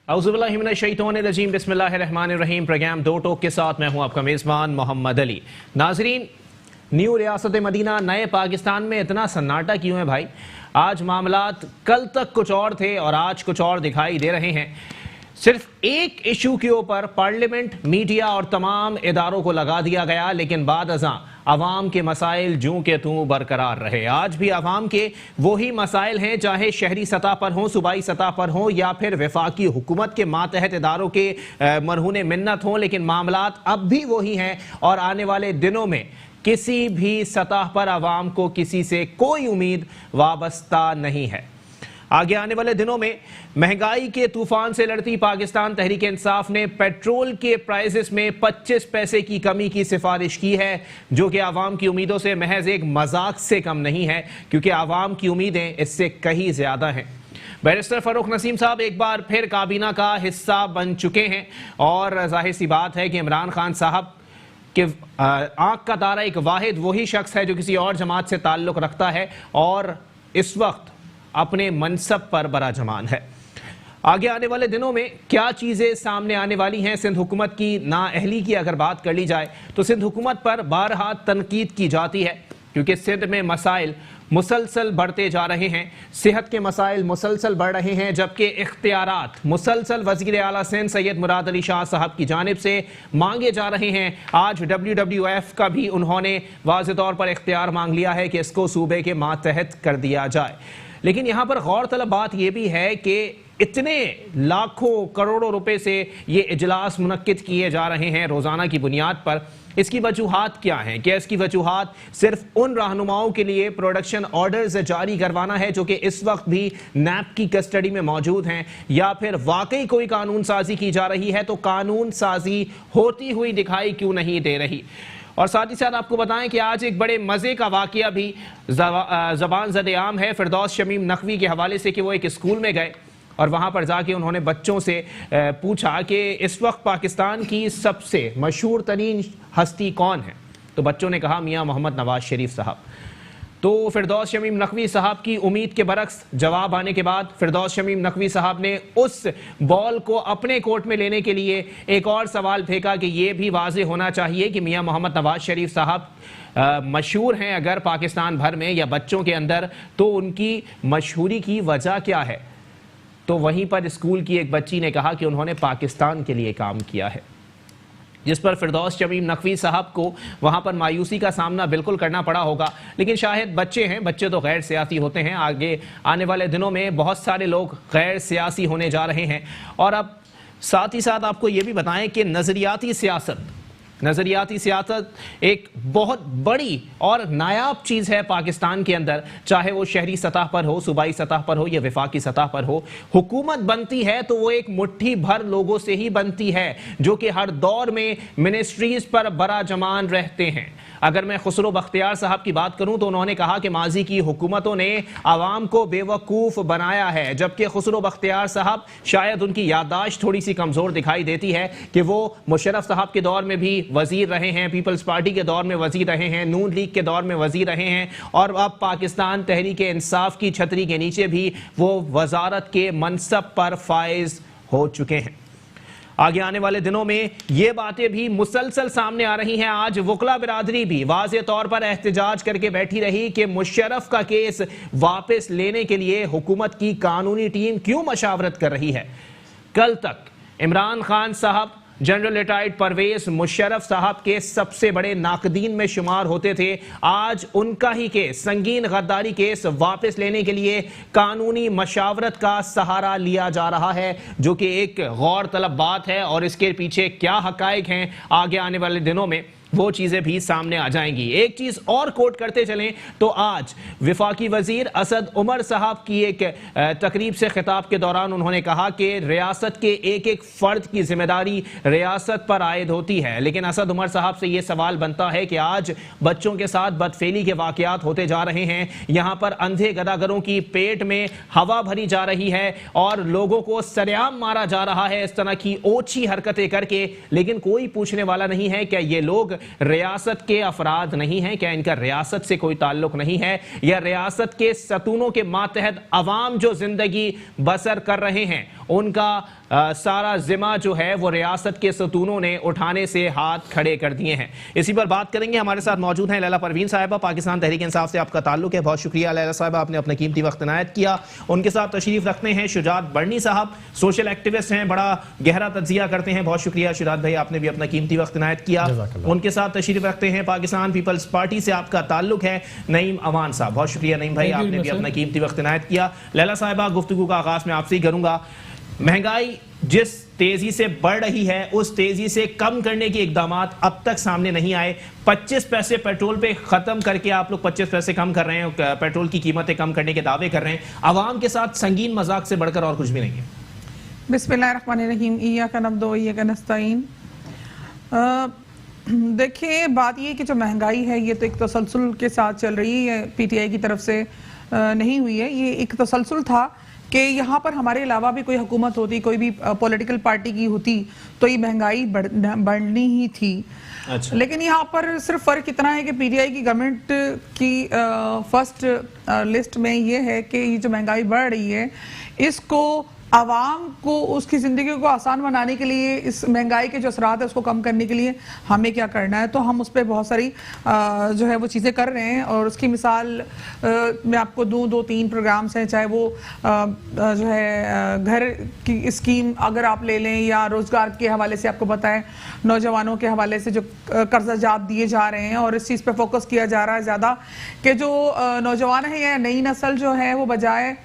औज़ुबिल्लाहिमिनश्शैतानिर्रजीम बिस्मिल्लाहिर्रहमानिर्रहीम। प्रोग्राम दो टोक के साथ मैं हूं आपका मेज़बान मोहम्मद अली। नाजरीन, न्यू रियासत मदीना नए पाकिस्तान में इतना सन्नाटा क्यों है भाई? आज मामलात कल तक कुछ और थे और आज कुछ और दिखाई दे रहे हैं। सिर्फ एक इशू के ऊपर पार्लियामेंट, मीडिया और तमाम इदारों को लगा दिया गया, लेकिन बाद अज़ां अवाम के मसाइल जूं के तूं बरकरार रहे। आज भी अवाम के वही मसाइल हैं, चाहे शहरी सतह पर हों, सूबाई सतह पर हों या फिर वफाकी हुकूमत के मातहत इदारों के मरहून मिन्नत हों, लेकिन मामलात अब भी वही हैं और आने वाले दिनों में किसी भी सतह पर अवाम को किसी से कोई उम्मीद वाबस्ता नहीं है। आगे आने वाले दिनों में महंगाई के तूफान से लड़ती पाकिस्तान तहरीक इंसाफ ने पेट्रोल के प्राइसेस में 25 पैसे की कमी की सिफारिश की है, जो कि आवाम की उम्मीदों से महज एक मजाक से कम नहीं है, क्योंकि आवाम की उम्मीदें इससे कहीं ज्यादा हैं। बैरिस्टर फरूख नसीम साहब एक बार फिर काबीना का हिस्सा बन चुके हैं और जाहिर सी बात है कि इमरान खान साहब कि आंख का तारा एक वाहिद वही शख्स है जो किसी और जमात से ताल्लुक रखता है और इस वक्त अपने मनसब पर बराजमान है। आगे आने वाले दिनों में क्या चीज़ें सामने आने वाली हैं? सिंध हुकूमत की नाअहली की अगर बात कर ली जाए तो सिंध हुकूमत पर बारहा तनकीद की जाती है, क्योंकि सिंध में मसाइल मुसलसल बढ़ते जा रहे हैं। सेहत के मसाइल मुसलसल बढ़ रहे हैं, जबकि इख्तियारात मुसलसल वज़ीर आला सिंध सैयद मुराद अली शाह साहब की जानिब से मांगे जा रहे हैं। आज WWF का भी उन्होंने वाज़ेह तौर पर इख्तियार मांग लिया है कि इसको सूबे के मातहत कर दिया जाए। लेकिन यहाँ पर गौर तलब बात यह भी है कि इतने लाखों करोड़ों रुपए से ये इजलास मुनक्किद किए जा रहे हैं रोज़ाना की बुनियाद पर। इसकी वजूहात क्या हैं? क्या इसकी वजूहात सिर्फ उन रहनुमाओं के लिए प्रोडक्शन ऑर्डर्स जारी करवाना है जो कि इस वक्त भी नैप की कस्टडी में मौजूद हैं, या फिर वाकई कोई कानून साजी की जा रही है? तो कानून साजी होती हुई दिखाई क्यों नहीं दे रही? और साथ ही साथ आपको बताएं कि आज एक बड़े मज़े का वाक़या भी ज़बान ज़द आम है फिरदौस शमीम नकवी के हवाले से, कि वो एक स्कूल में गए और वहाँ पर जाके उन्होंने बच्चों से पूछा कि इस वक्त पाकिस्तान की सबसे मशहूर तरीन हस्ती कौन है? तो बच्चों ने कहा मियाँ मोहम्मद नवाज शरीफ साहब। तो फिरदौस शमीम नकवी साहब की उम्मीद के बरक्स जवाब आने के बाद फिरदौस शमीम नकवी साहब ने उस बॉल को अपने कोर्ट में लेने के लिए एक और सवाल फेंका कि यह भी वाज़ेह होना चाहिए कि मियाँ मोहम्मद नवाज शरीफ साहब मशहूर हैं अगर पाकिस्तान भर में या बच्चों के अंदर, तो उनकी मशहूरी की वजह क्या है? तो वहीं पर स्कूल की एक बच्ची ने कहा कि उन्होंने पाकिस्तान के लिए काम किया है, जिस पर फिरदौस शमीम नकवी साहब को वहाँ पर मायूसी का सामना बिल्कुल करना पड़ा होगा। लेकिन शायद बच्चे हैं, बच्चे तो गैर सियासी होते हैं। आगे आने वाले दिनों में बहुत सारे लोग गैर सियासी होने जा रहे हैं। और अब साथ ही साथ आपको ये भी बताएं कि नज़रियाती सियासत एक बहुत बड़ी और नायाब चीज़ है पाकिस्तान के अंदर, चाहे वो शहरी सतह पर हो, सूबाई सतह पर हो या वफाकी सतह पर हो। हुकूमत बनती है तो वो एक मुट्ठी भर लोगों से ही बनती है जो कि हर दौर में मिनिस्ट्रीज पर बराजमान रहते हैं। अगर मैं खुसरो बख्तियार साहब की बात करूं तो उन्होंने कहा कि माजी की हुकूमतों ने आवाम को बेवकूफ़ बनाया है, जबकि खुसरो बख्तियार साहब शायद उनकी याददाश्त थोड़ी सी कमज़ोर दिखाई देती है कि वो मुशर्रफ साहब के दौर में भी वज़ीर रहे हैं, पीपल्स पार्टी के दौर में वज़ीर रहे हैं, नून लीग के दौर में वज़ीर रहे हैं, और अब पाकिस्तान तहरीक इंसाफ की छतरी के नीचे भी वो वज़ारत के मनसब पर फाइज हो चुके हैं। आगे आने वाले दिनों में ये बातें भी मुसलसल सामने आ रही हैं। आज वकला बिरादरी भी वाज़ेह तौर पर एहतजाज करके बैठी रही कि मुशर्रफ का केस वापस लेने के लिए हुकूमत की कानूनी टीम क्यों मशावरत कर रही है? कल तक इमरान खान साहब जनरल रिटायर्ड परवेज मुशर्रफ साहब के सबसे बड़े नाकदीन में शुमार होते थे। आज उनका ही केस, संगीन गद्दारी केस, वापस लेने के लिए कानूनी मशावरत का सहारा लिया जा रहा है, जो कि एक गौर तलब बात है। और इसके पीछे क्या हकायक हैं, आगे आने वाले दिनों में वो चीज़ें भी सामने आ जाएंगी। एक चीज़ और कोट करते चलें तो आज वफाकी वज़ीर असद उमर साहब की एक तकरीब से खिताब के दौरान उन्होंने कहा कि रियासत के एक एक फ़र्द की जिम्मेदारी रियासत पर आयद होती है। लेकिन असद उमर साहब से ये सवाल बनता है कि आज बच्चों के साथ बदफेली के वाक़यात होते जा रहे हैं, यहाँ पर अंधे गदागरों की पेट में हवा भरी जा रही है और लोगों को सरेआम मारा जा रहा है इस तरह की ओछी हरकतें करके, लेकिन कोई पूछने वाला नहीं है क्या ये लोग रियासत के अफराद नहीं हैं? क्या इनका रियासत से कोई ताल्लुक नहीं है, या रियासत के सतूनों के मातहत अवाम जो जिंदगी बसर कर रहे हैं उनका सारा जिम्मा जो है वो रियासत के सतूनों ने उठाने से हाथ खड़े कर दिए हैं? इसी पर बात करेंगे। हमारे साथ मौजूद हैं लैला परवीन साहिबा, पाकिस्तान तहरीक इंसाफ से आपका ताल्लुक है। बहुत शुक्रिया लैला साहिबा, आपने अपना कीमती वक्त इनायत किया। उनके साथ तशरीफ रखते हैं शुजात बर्नी साहब, सोशल एक्टिविस्ट हैं, बड़ा गहरा तज्जिया करते हैं। बहुत शुक्रिया शुजात भाई, आपने भी अपना कीमती वक्त इनायत किया। उनके साथ तशरीफ रखते हैं पाकिस्तान पीपल्स पार्टी से आपका ताल्लुक है नईम अमान साहब। बहुत शुक्रिया नईम भाई, आपने भी अपना कीमती वक्त इनायत किया। लैला साहिबा, गुफ्तगू का आगाज में आपसे ही करूंगा। महंगाई जिस तेजी से बढ़ रही है उस तेजी से कम करने के इकदाम अब तक सामने नहीं आए। 25 पैसे पेट्रोल पे खत्म करके आप लोग 25 पैसे कम कर रहे हैं, पेट्रोल की कीमतें कम करने के दावे कर रहे हैं। आवाम के साथ संगीन मजाक से बढ़कर और कुछ भी नहीं है। बिस्मिल्लाहिर्रहमानिर्रहीम, इय्याका नअब्दु व इय्याका नस्तईन। देखिए, बात ये कि जो महंगाई है ये तो एक तसलसल के साथ चल रही है, पीटीआई की तरफ से नहीं हुई है। ये एक तसलसल था कि यहाँ पर हमारे अलावा भी कोई हुकूमत होती, कोई भी पॉलिटिकल पार्टी की होती तो ये महंगाई बढ़नी ही थी। अच्छा। लेकिन यहाँ पर सिर्फ फ़र्क इतना है कि पीटीआई की गवर्नमेंट की फर्स्ट लिस्ट में ये है कि ये जो महंगाई बढ़ रही है इसको आवाम को उसकी ज़िंदगी को आसान बनाने के लिए, इस महंगाई के जो असरात है उसको कम करने के लिए हमें क्या करना है, तो हम उस पर बहुत सारी जो है वो चीज़ें कर रहे हैं। और उसकी मिसाल मैं आपको दूँ, 2-3 प्रोग्राम्स हैं, चाहे वो जो है घर की स्कीम अगर आप ले लें, या रोज़गार के हवाले से आपको पता है नौजवानों के हवाले से जो कर्जा जात दिए जा रहे हैं, और इस चीज़ पर फोकस किया जा रहा है ज़्यादा कि जो नौजवान है या नई नस्ल जो है वो बजाय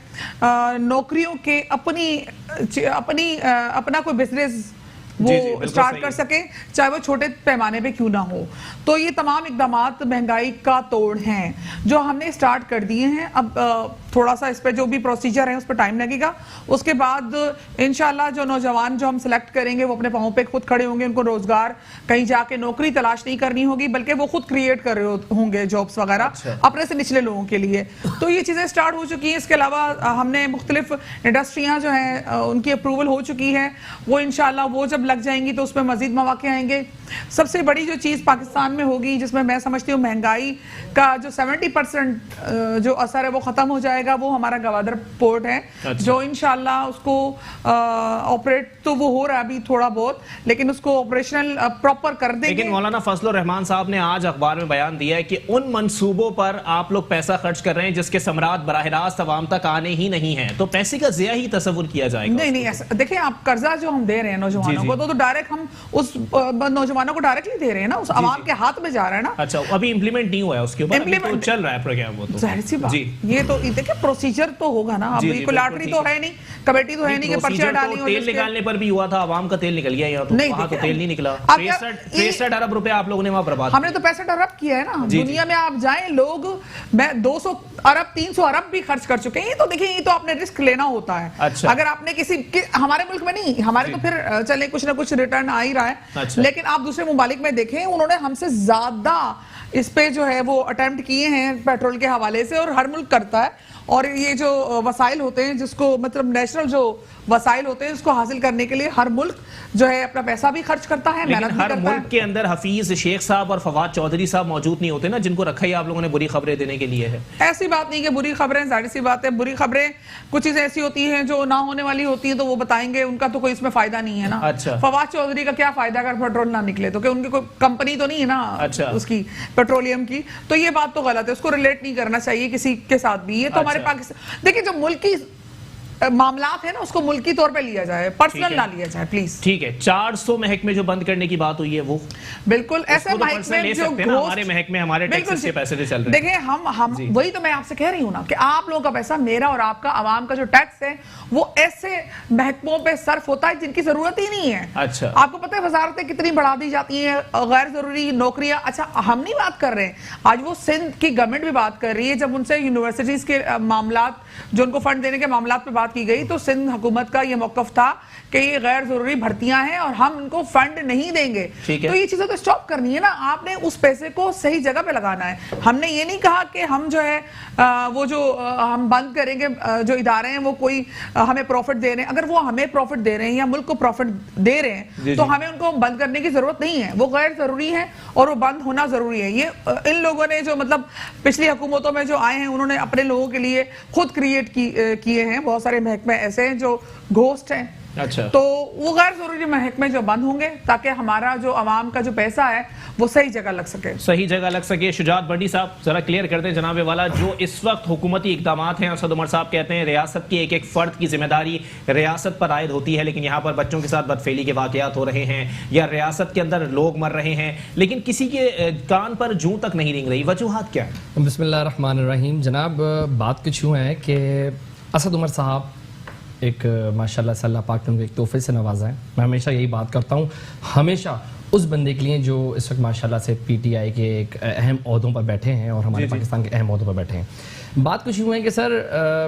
नौकरियों के अपना कोई बिजनेस वो स्टार्ट कर सके, चाहे वो छोटे पैमाने पे क्यों ना हो। तो ये तमाम इकदामात महंगाई का तोड़ हैं जो हमने स्टार्ट कर दिए हैं। अब थोड़ा सा इस पे जो भी प्रोसीजर है उस पर टाइम लगेगा। उसके बाद इंशाल्लाह जो नौजवान जो हम सिलेक्ट करेंगे वो अपने पाँव पे खुद खड़े होंगे, उनको रोजगार कहीं जाके नौकरी तलाश नहीं करनी होगी, बल्कि वो खुद क्रिएट कर रहे होंगे जॉब्स वगैरह। अच्छा। अपने से निचले लोगों के लिए। तो ये चीज़ें स्टार्ट हो चुकी हैं। इसके अलावा हमने मुख्तलिफ इंडस्ट्रियाँ जो हैं उनकी अप्रूवल हो चुकी है, वो इंशाल्लाह वो जब लग जाएंगी तो उसमें मजीद मौके आएंगे। सबसे बड़ी जो चीज़ पाकिस्तान में होगी जिसमें मैं समझती हूँ महंगाई का जो 70% जो असर है वो ख़त्म हो जाएगा, वो हमारा गवादर पोर्ट है। अच्छा। जो इंशाल्लाह उसको ऑपरेट तो वो हो रहा है अभी थोड़ा बहुत, लेकिन उसको ऑपरेशनल प्रॉपर कर देंगे। लेकिन मौलाना फजलुर रहमान साहब ने आज अखबार में बयान दिया है कि उन मंसूबों पर आप लोग पैसा खर्च कर रहे हैं जिसके समरात बराह रास्त अवाम तक आने ही नहीं है, तो पैसे का ज़िया ही तस्वुर किया जाएगा? नहीं, ऐसा देखिए, आप कर्जा जो हम दे रहे हैं नौजवानों को तो डायरेक्ट हम उस नौजवानों को डायरेक्टली दे रहे हैं ना, उस आवाम के हाथ में जा रहा है ना। अच्छा, अभी इंप्लीमेंट नहीं हुआ है उसके ऊपर, अभी तो चल रहा है प्रोग्राम। वो तो जाहिर सी बात, ये तो देखिए प्रोसीजर तो होगा ना। अभी कोई लॉटरी तो है नहीं, कमेटी तो है नहीं कि पर्चियां डाली हो। तेल निकालने पर भी हुआ था, आवाम का तेल निकल गया, यहाँ तो वहाँ तो तेल नहीं निकला। 63 अरब रुपए आप लोगों ने वहाँ बर्बाद, हमने तो 65 अरब किया है ना। दुनिया में आप जाएं, लोग 200 अरब 300 अरब भी खर्च कर चुके हैं। तो देखिए, ये तो आपने रिस्क लेना होता है। अच्छा। अगर आपने हमारे मुल्क में नहीं, हमारे तो फिर चले कुछ ना कुछ रिटर्न आ ही रहा है। अच्छा। लेकिन आप दूसरे मुमालिक में देखें, उन्होंने हमसे ज्यादा इस पे जो है वो अटेम्प्ट किए हैं पेट्रोल के हवाले से, और हर मुल्क करता है। और ये जो वसाइल होते हैं, जिसको मतलब नेशनल जो वसाइल होते हैं, उसको हासिल करने के लिए हर मुल्क जो है अपना पैसा भी खर्च करता है, मेहनत भी करता है। हर मुल्क के अंदर हफीज शेख साहब और फवाद चौधरी साहब मौजूद नहीं होते ना, जिनको रखा ही आप लोगों ने बुरी खबरें देने के लिए है। ऐसी बात नहीं कि बुरी खबरें, जाहिर सी बात है बुरी खबरें कुछ चीजें ऐसी होती हैं जो ना होने वाली होती है, तो वो बताएंगे, उनका तो कोई इसमें फायदा नहीं है ना। अच्छा। फवाद चौधरी का क्या फायदा अगर पेट्रोल ना निकले, तो क्या उनकी कोई कंपनी तो नहीं है ना। अच्छा। उसकी पेट्रोलियम की, तो ये बात तो गलत है, उसको रिलेट नहीं करना चाहिए किसी के साथ भी। ये तो हमारे पाकिस्तान, देखिए जो मुल्की मामलात है ना उसको मुल्की तौर पे लिया जाए, पर्सनल ना लिया जाए प्लीज। ठीक है, 400 महकमे जो बंद करने की बात हुई है वो बिल्कुल ऐसे महकमे जो हमारे महकमे हमारे टैक्सेस के पैसे से चल रहे हैं। देखिए, हम वही तो मैं आपसे कह रही हूँ ना कि आप लोगों का पैसा, मेरा और आपका आवाम का जो टैक्स है वो ऐसे महकमों पे सर्फ होता है जिनकी जरूरत ही नहीं है। अच्छा। आपको पता है वजारतें कितनी बढ़ा दी जाती हैं, गैर जरूरी नौकरियां। अच्छा, हम नहीं बात कर रहे हैं, आज वो सिंध की गवर्नमेंट भी बात कर रही है, जब उनसे यूनिवर्सिटीज के मामलात जो उनको फंड देने के मामलात पे बात बात की गई तो सिंध हुकूमत का यह मौकफ था कि ये गैर जरूरी भर्तियां हैं और हम उनको फंड नहीं देंगे। तो ये चीजें तो स्टॉप करनी है ना, आपने उस पैसे को सही जगह पे लगाना है। हमने ये नहीं कहा कि हम जो है वो जो हम बंद करेंगे जो इदारे हैं वो कोई हमें प्रॉफिट दे रहे हैं, अगर वो हमें प्रॉफिट दे रहे हैं या मुल्क को प्रॉफिट दे रहे हैं तो हमें उनको बंद करने की जरूरत नहीं है, वो गैर जरूरी है और वो बंद होना जरूरी है। ये इन लोगों ने जो मतलब पिछली हुकूमतों में जो आए हैं उन्होंने अपने लोगों के लिए खुद क्रिएट किए हैं, बहुत सारे महकमे ऐसे हैं जो घोस्ट हैं। अच्छा, तो वो गैर जरूरी महकमे जो बंद होंगे ताकि हमारा जो अवाम का जो पैसा है वो सही जगह लग सके, सही जगह लग सके। शुजात बंडी साहब जरा क्लियर करते हैं जनाबे वाला, जो इस वक्त हुकूमती इकदामात हैं, असद उमर साहब कहते हैं रियासत की एक एक फर्द की जिम्मेदारी रियासत पर आयद होती है, लेकिन यहाँ पर बच्चों के साथ बदफेली के वाकयात हो रहे हैं या रियासत के अंदर लोग मर रहे हैं लेकिन किसी के कान पर जूं तक नहीं रिंग रही, वजूहात क्या है? बिस्मिल्लाहिर्रहमानिर्रहीम। जनाब, बात कुछ यूँ है कि असद उमर साहब एक माशाल्लाह से अल्लाह पाक ने उनको एक तोहफे से नवाजा है। मैं हमेशा यही बात करता हूँ, हमेशा उस बंदे के लिए जो इस वक्त माशाल्लाह से पीटीआई के एक अहम ओहदों पर बैठे हैं और हमारे पाकिस्तान के अहम ओहदों पर बैठे हैं। बात कुछ यूँ है कि सर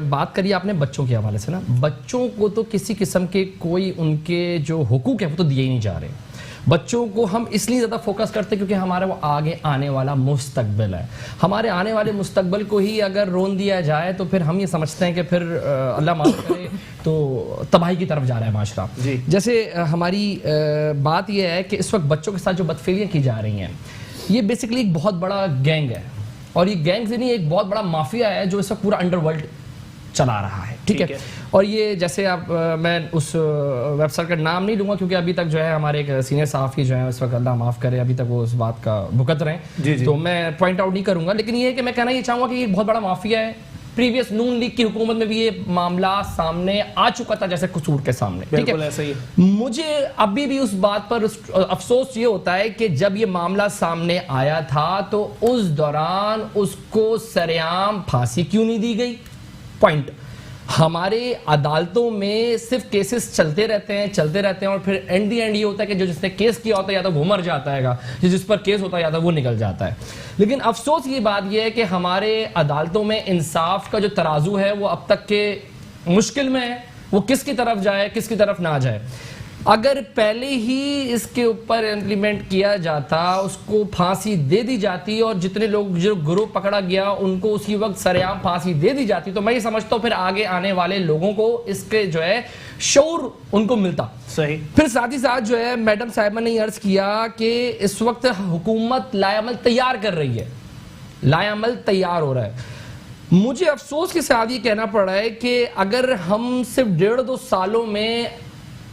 बात करिए आपने बच्चों के हवाले से ना, बच्चों को तो किसी किस्म के कोई उनके जो हुकूक है वो तो दिए ही नहीं जा रहे। बच्चों को हम इसलिए ज़्यादा फोकस करते हैं क्योंकि हमारा वो आगे आने वाला मुस्तकबिल है। हमारे आने वाले मुस्तकबिल को ही अगर रोन दिया जाए तो फिर हम ये समझते हैं कि फिर अल्लाह माफ़ करे तो तबाही की तरफ जा रहा है माशरा। जैसे हमारी बात यह है कि इस वक्त बच्चों के साथ जो बदफेलियाँ की जा रही हैं ये बेसिकली एक बहुत बड़ा गैंग है और ये गैंग से नहीं एक बहुत बड़ा माफिया है जो इस वक्त पूरा अंडरवर्ल्ड चला रहा है। ठीक है, और ये जैसे आप मैं उस वेबसाइट का नाम नहीं लूंगा क्योंकि अभी तक जो है हमारे एक सीनियर सहाफ़ी जो है इस वक्त अल्लाह माफ़ करे अभी तक वो उस बात का भुगत रहे हैं, तो मैं पॉइंट आउट नहीं करूंगा, लेकिन ये है कि मैं कहना ये चाहूँगा कि ये बहुत बड़ा माफिया है। प्रीवियस नून लीग की हुकूमत में भी ये मामला सामने आ चुका था जैसे कसूर के सामने। ठीक है, ऐसा ही मुझे अभी भी उस बात पर अफसोस ये होता है कि जब ये मामला सामने आया था तो उस दौरान उसको सरेआम फांसी क्यों नहीं दी गई। पॉइंट, हमारे अदालतों में सिर्फ केसेस चलते रहते हैं और फिर एंड दी एंड ये होता है कि जो जिसने केस किया होता है या तो वो मर जाता है, जिस पर केस होता है या तो वो निकल जाता है। लेकिन अफसोस की बात यह है कि हमारे अदालतों में इंसाफ का जो तराजू है वो अब तक के मुश्किल में है, वो किसकी तरफ जाए किसकी तरफ ना जाए। अगर पहले ही इसके ऊपर इम्प्लीमेंट किया जाता, उसको फांसी दे दी जाती और जितने लोग जो गिरोह पकड़ा गया उनको उसी वक्त सरेआम फांसी दे दी जाती तो मैं ये समझता हूँ फिर आगे आने वाले लोगों को इसके जो है शऊर उनको मिलता। सही। फिर साथ ही साथ जो है मैडम साहिबा ने अर्ज किया कि इस वक्त हुकूमत लाएअमल तैयार कर रही है, लाएअमल तैयार हो रहा है। मुझे अफसोस के साथ ये कहना पड़ रहा है कि अगर हम सिर्फ 1.5-2 सालों में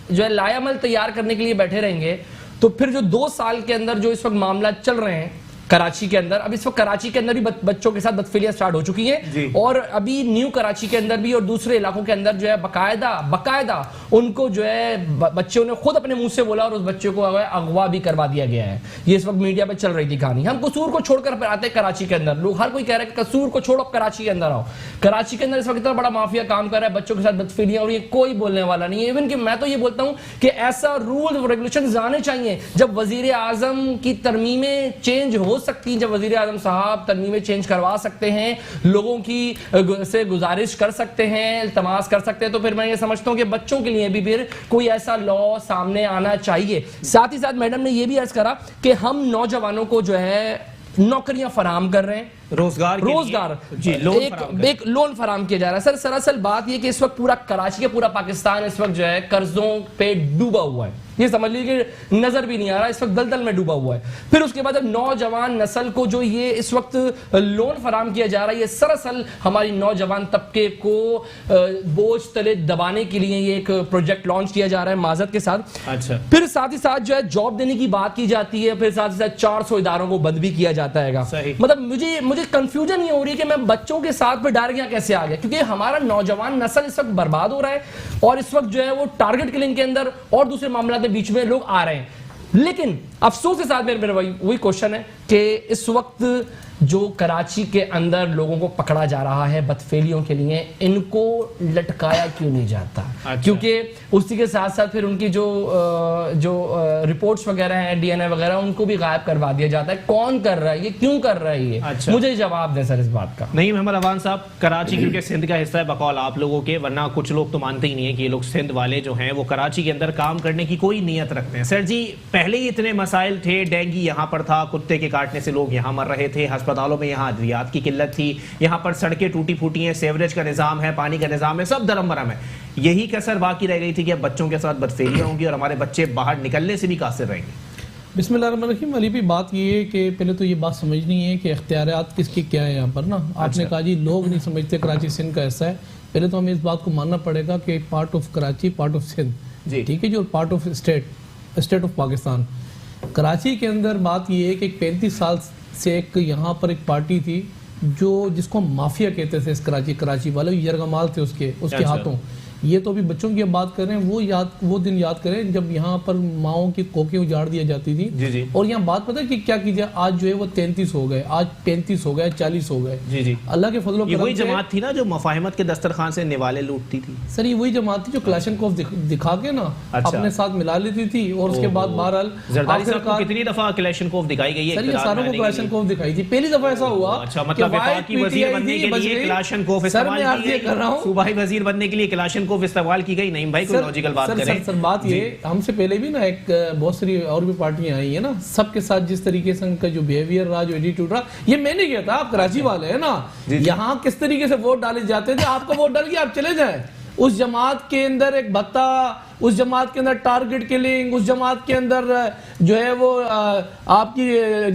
जो है लाएअमल तैयार करने के लिए बैठे रहेंगे तो फिर जो 2 साल के अंदर जो इस वक्त मामला चल रहे हैं कराची के अंदर, अब इस वक्त कराची के अंदर भी बच्चों के साथ बदफेलियां स्टार्ट हो चुकी हैं और अभी न्यू कराची के अंदर भी और दूसरे इलाकों के अंदर जो है बकायदा उनको जो है बच्चों ने खुद अपने मुंह से बोला और उस बच्चे को अगवा भी करवा दिया गया है। ये इस वक्त मीडिया पे चल रही थी कहानी। हम कसूर को छोड़कर आते हैं कराची के अंदर, लोग हर कोई कह रहा है कसूर को छोड़ो कराची के अंदर आओ। कराची के अंदर इस वक्त इतना बड़ा माफिया काम कर रहा है बच्चों के साथ बदफेलियां और ये कोई बोलने वाला नहीं है। इवन कि मैं तो ये बोलता हूं कि ऐसा रूल रेगुलेशन आने चाहिए जब वजीर आजम की तरमीमें चेंज हो सकती हैं, जब वजीर आजम साहब तरमीमें चेंज करवा सकते हैं, लोगों की से गुजारिश कर सकते हैं, इल्तमास कर सकते हैं, तो फिर मैं ये समझता हूं कि बच्चों के लिए भी फिर कोई ऐसा लॉ सामने आना चाहिए। साथ ही साथ मैडम ने यह भी अर्ज करा कि हम नौजवानों को जो है नौकरियां फराहम कर रहे हैं, रोजगार एक लोन फराम किया जा रहा है। सर सरासल बात यह कि इस वक्त पूरा कराची के पूरा पाकिस्तान इस वक्त जो है कर्जों पे डूबा हुआ है, ये समझ लीजिए कि नजर भी नहीं आ रहा, इस वक्त दलदल में डूबा हुआ है। फिर उसके बाद नौजवान नस्ल को जो ये इस वक्त लोन फराम किया जा रहा है, ये सरासल हमारी नौजवान तबके को बोझ तले दबाने के लिए ये एक प्रोजेक्ट लॉन्च किया जा रहा है माजत के साथ। अच्छा, फिर साथ ही साथ जो है जॉब देने की बात की जाती है, फिर साथ ही साथ 400 इदारों को बंद भी किया जाता है। मतलब मुझे कंफ्यूजन ये हो रही है कि मैं बच्चों के साथ पे डायरेक्ट यहाँ कैसे आ गया, क्योंकि हमारा नौजवान नस्ल इस वक्त बर्बाद हो रहा है और इस वक्त जो है वो टारगेट किलिंग के अंदर और दूसरे मामला के बीच में लोग आ रहे हैं। लेकिन अफसोस के साथ मेरा वही क्वेश्चन है कि इस वक्त जो कराची के अंदर लोगों को पकड़ा जा रहा है बदफेलियों के लिए, इनको लटकाया क्यों नहीं जाता? अच्छा। क्योंकि उसी के साथ साथ फिर उनकी जो रिपोर्ट्स वगैरह हैं, डीएनए वगैरह, उनको भी गायब करवा दिया जाता है। कौन कर रहा है ये, क्यों कर रहा है ये? अच्छा। मुझे जवाब दें सर इस बात का। नहीं मोहम्मद अवान साहब, कराची क्योंकि सिंध का हिस्सा है बकौल आप लोगों के, वरना कुछ लोग तो मानते ही नहीं है कि ये लोग सिंध वाले जो हैं वो कराची के अंदर काम करने की कोई नीयत रखते हैं। सर जी, पहले ही इतने मसाइल थे, डेंगू यहाँ पर था, कुत्ते के काटने से लोग यहाँ मर रहे थे, अस्पतालों में यहाँ अद्वियात की किल्लत थी, यहाँ पर सड़कें टूटी फूटी हैं, सेवरेज का निज़ाम है, पानी का निज़ाम है, सब दरम बरम है। यही कसर बाकी रह गई थी कि अब बच्चों के साथ बदफेलियाँ होंगी और हमारे बच्चे बाहर निकलने से भी कासिर रहेंगे। बिस्मिल्लाहिर्रहमानिर्रहीम। अली भी बात ये है कि पहले तो ये बात समझनी है कि इख्तियारात किसके क्या है यहाँ पर ना। आपने कहा जी लोग नहीं समझते कराची सिंध का ऐसा है, पहले तो हमें इस बात को मानना पड़ेगा कि part of Karachi, part of Sindh, ठीक है, जो part of state of Pakistan. Karachi के अंदर बात ये है कि 35 साल से एक यहाँ पर एक पार्टी थी जो जिसको माफिया कहते थे, इस कराची वाले यरगमाल थे उसके हाथों। ये तो अभी बच्चों की बात कर रहे हैं, वो दिन याद करें जब यहाँ पर माओं की कोकें उजाड़ दिया जाती थी। जी जी। और यहाँ बात पता है कि क्या कीजिए, आज जो है वो 33 हो गए, आज 35 हो गए, 40 हो गए। जी जी। अल्लाह के फजलो ये वही जमात थी ना जो मफाहिमत के दस्तरखान से निवाले लूटती थी? सर ये वही जमात थी जो क्लाशनकोव दिखा के ना अपने साथ मिला लेती थी और उसके बाद बहरहाल जरदारी साहब को कितनी दफा क्लाशनकोव दिखाई गई है? सर ये सारों को क्लाशनकोव दिखाई थी। पहली दफा ऐसा हुआ। अच्छा, मतलब वफाकी वजीर बनने के लिए क्लाशनकोव इस्तेमाल की गई, सूबाई वजीर बनने के लिए क्लाशनकोव इस्तेमाल की गई? नहीं भाई, कोई लॉजिकल बात करें। सर बात ये, हमसे पहले भी ना एक बहुत सारी और भी पार्टियां आई है ना, सबके साथ जिस तरीके से उनका जो बिहेवियर रहा, जो एटीट्यूड रहा, ये मैंने किया था। आप कराची वाले हैं ना, यहाँ किस तरीके से वोट डाले जाते थे, आपको वोट डाल के आप चले जाएं। उस जमात के अंदर एक भत्ता, उस जमात के अंदर टारगेट किलिंग, उस जमात के अंदर जो है वो आपकी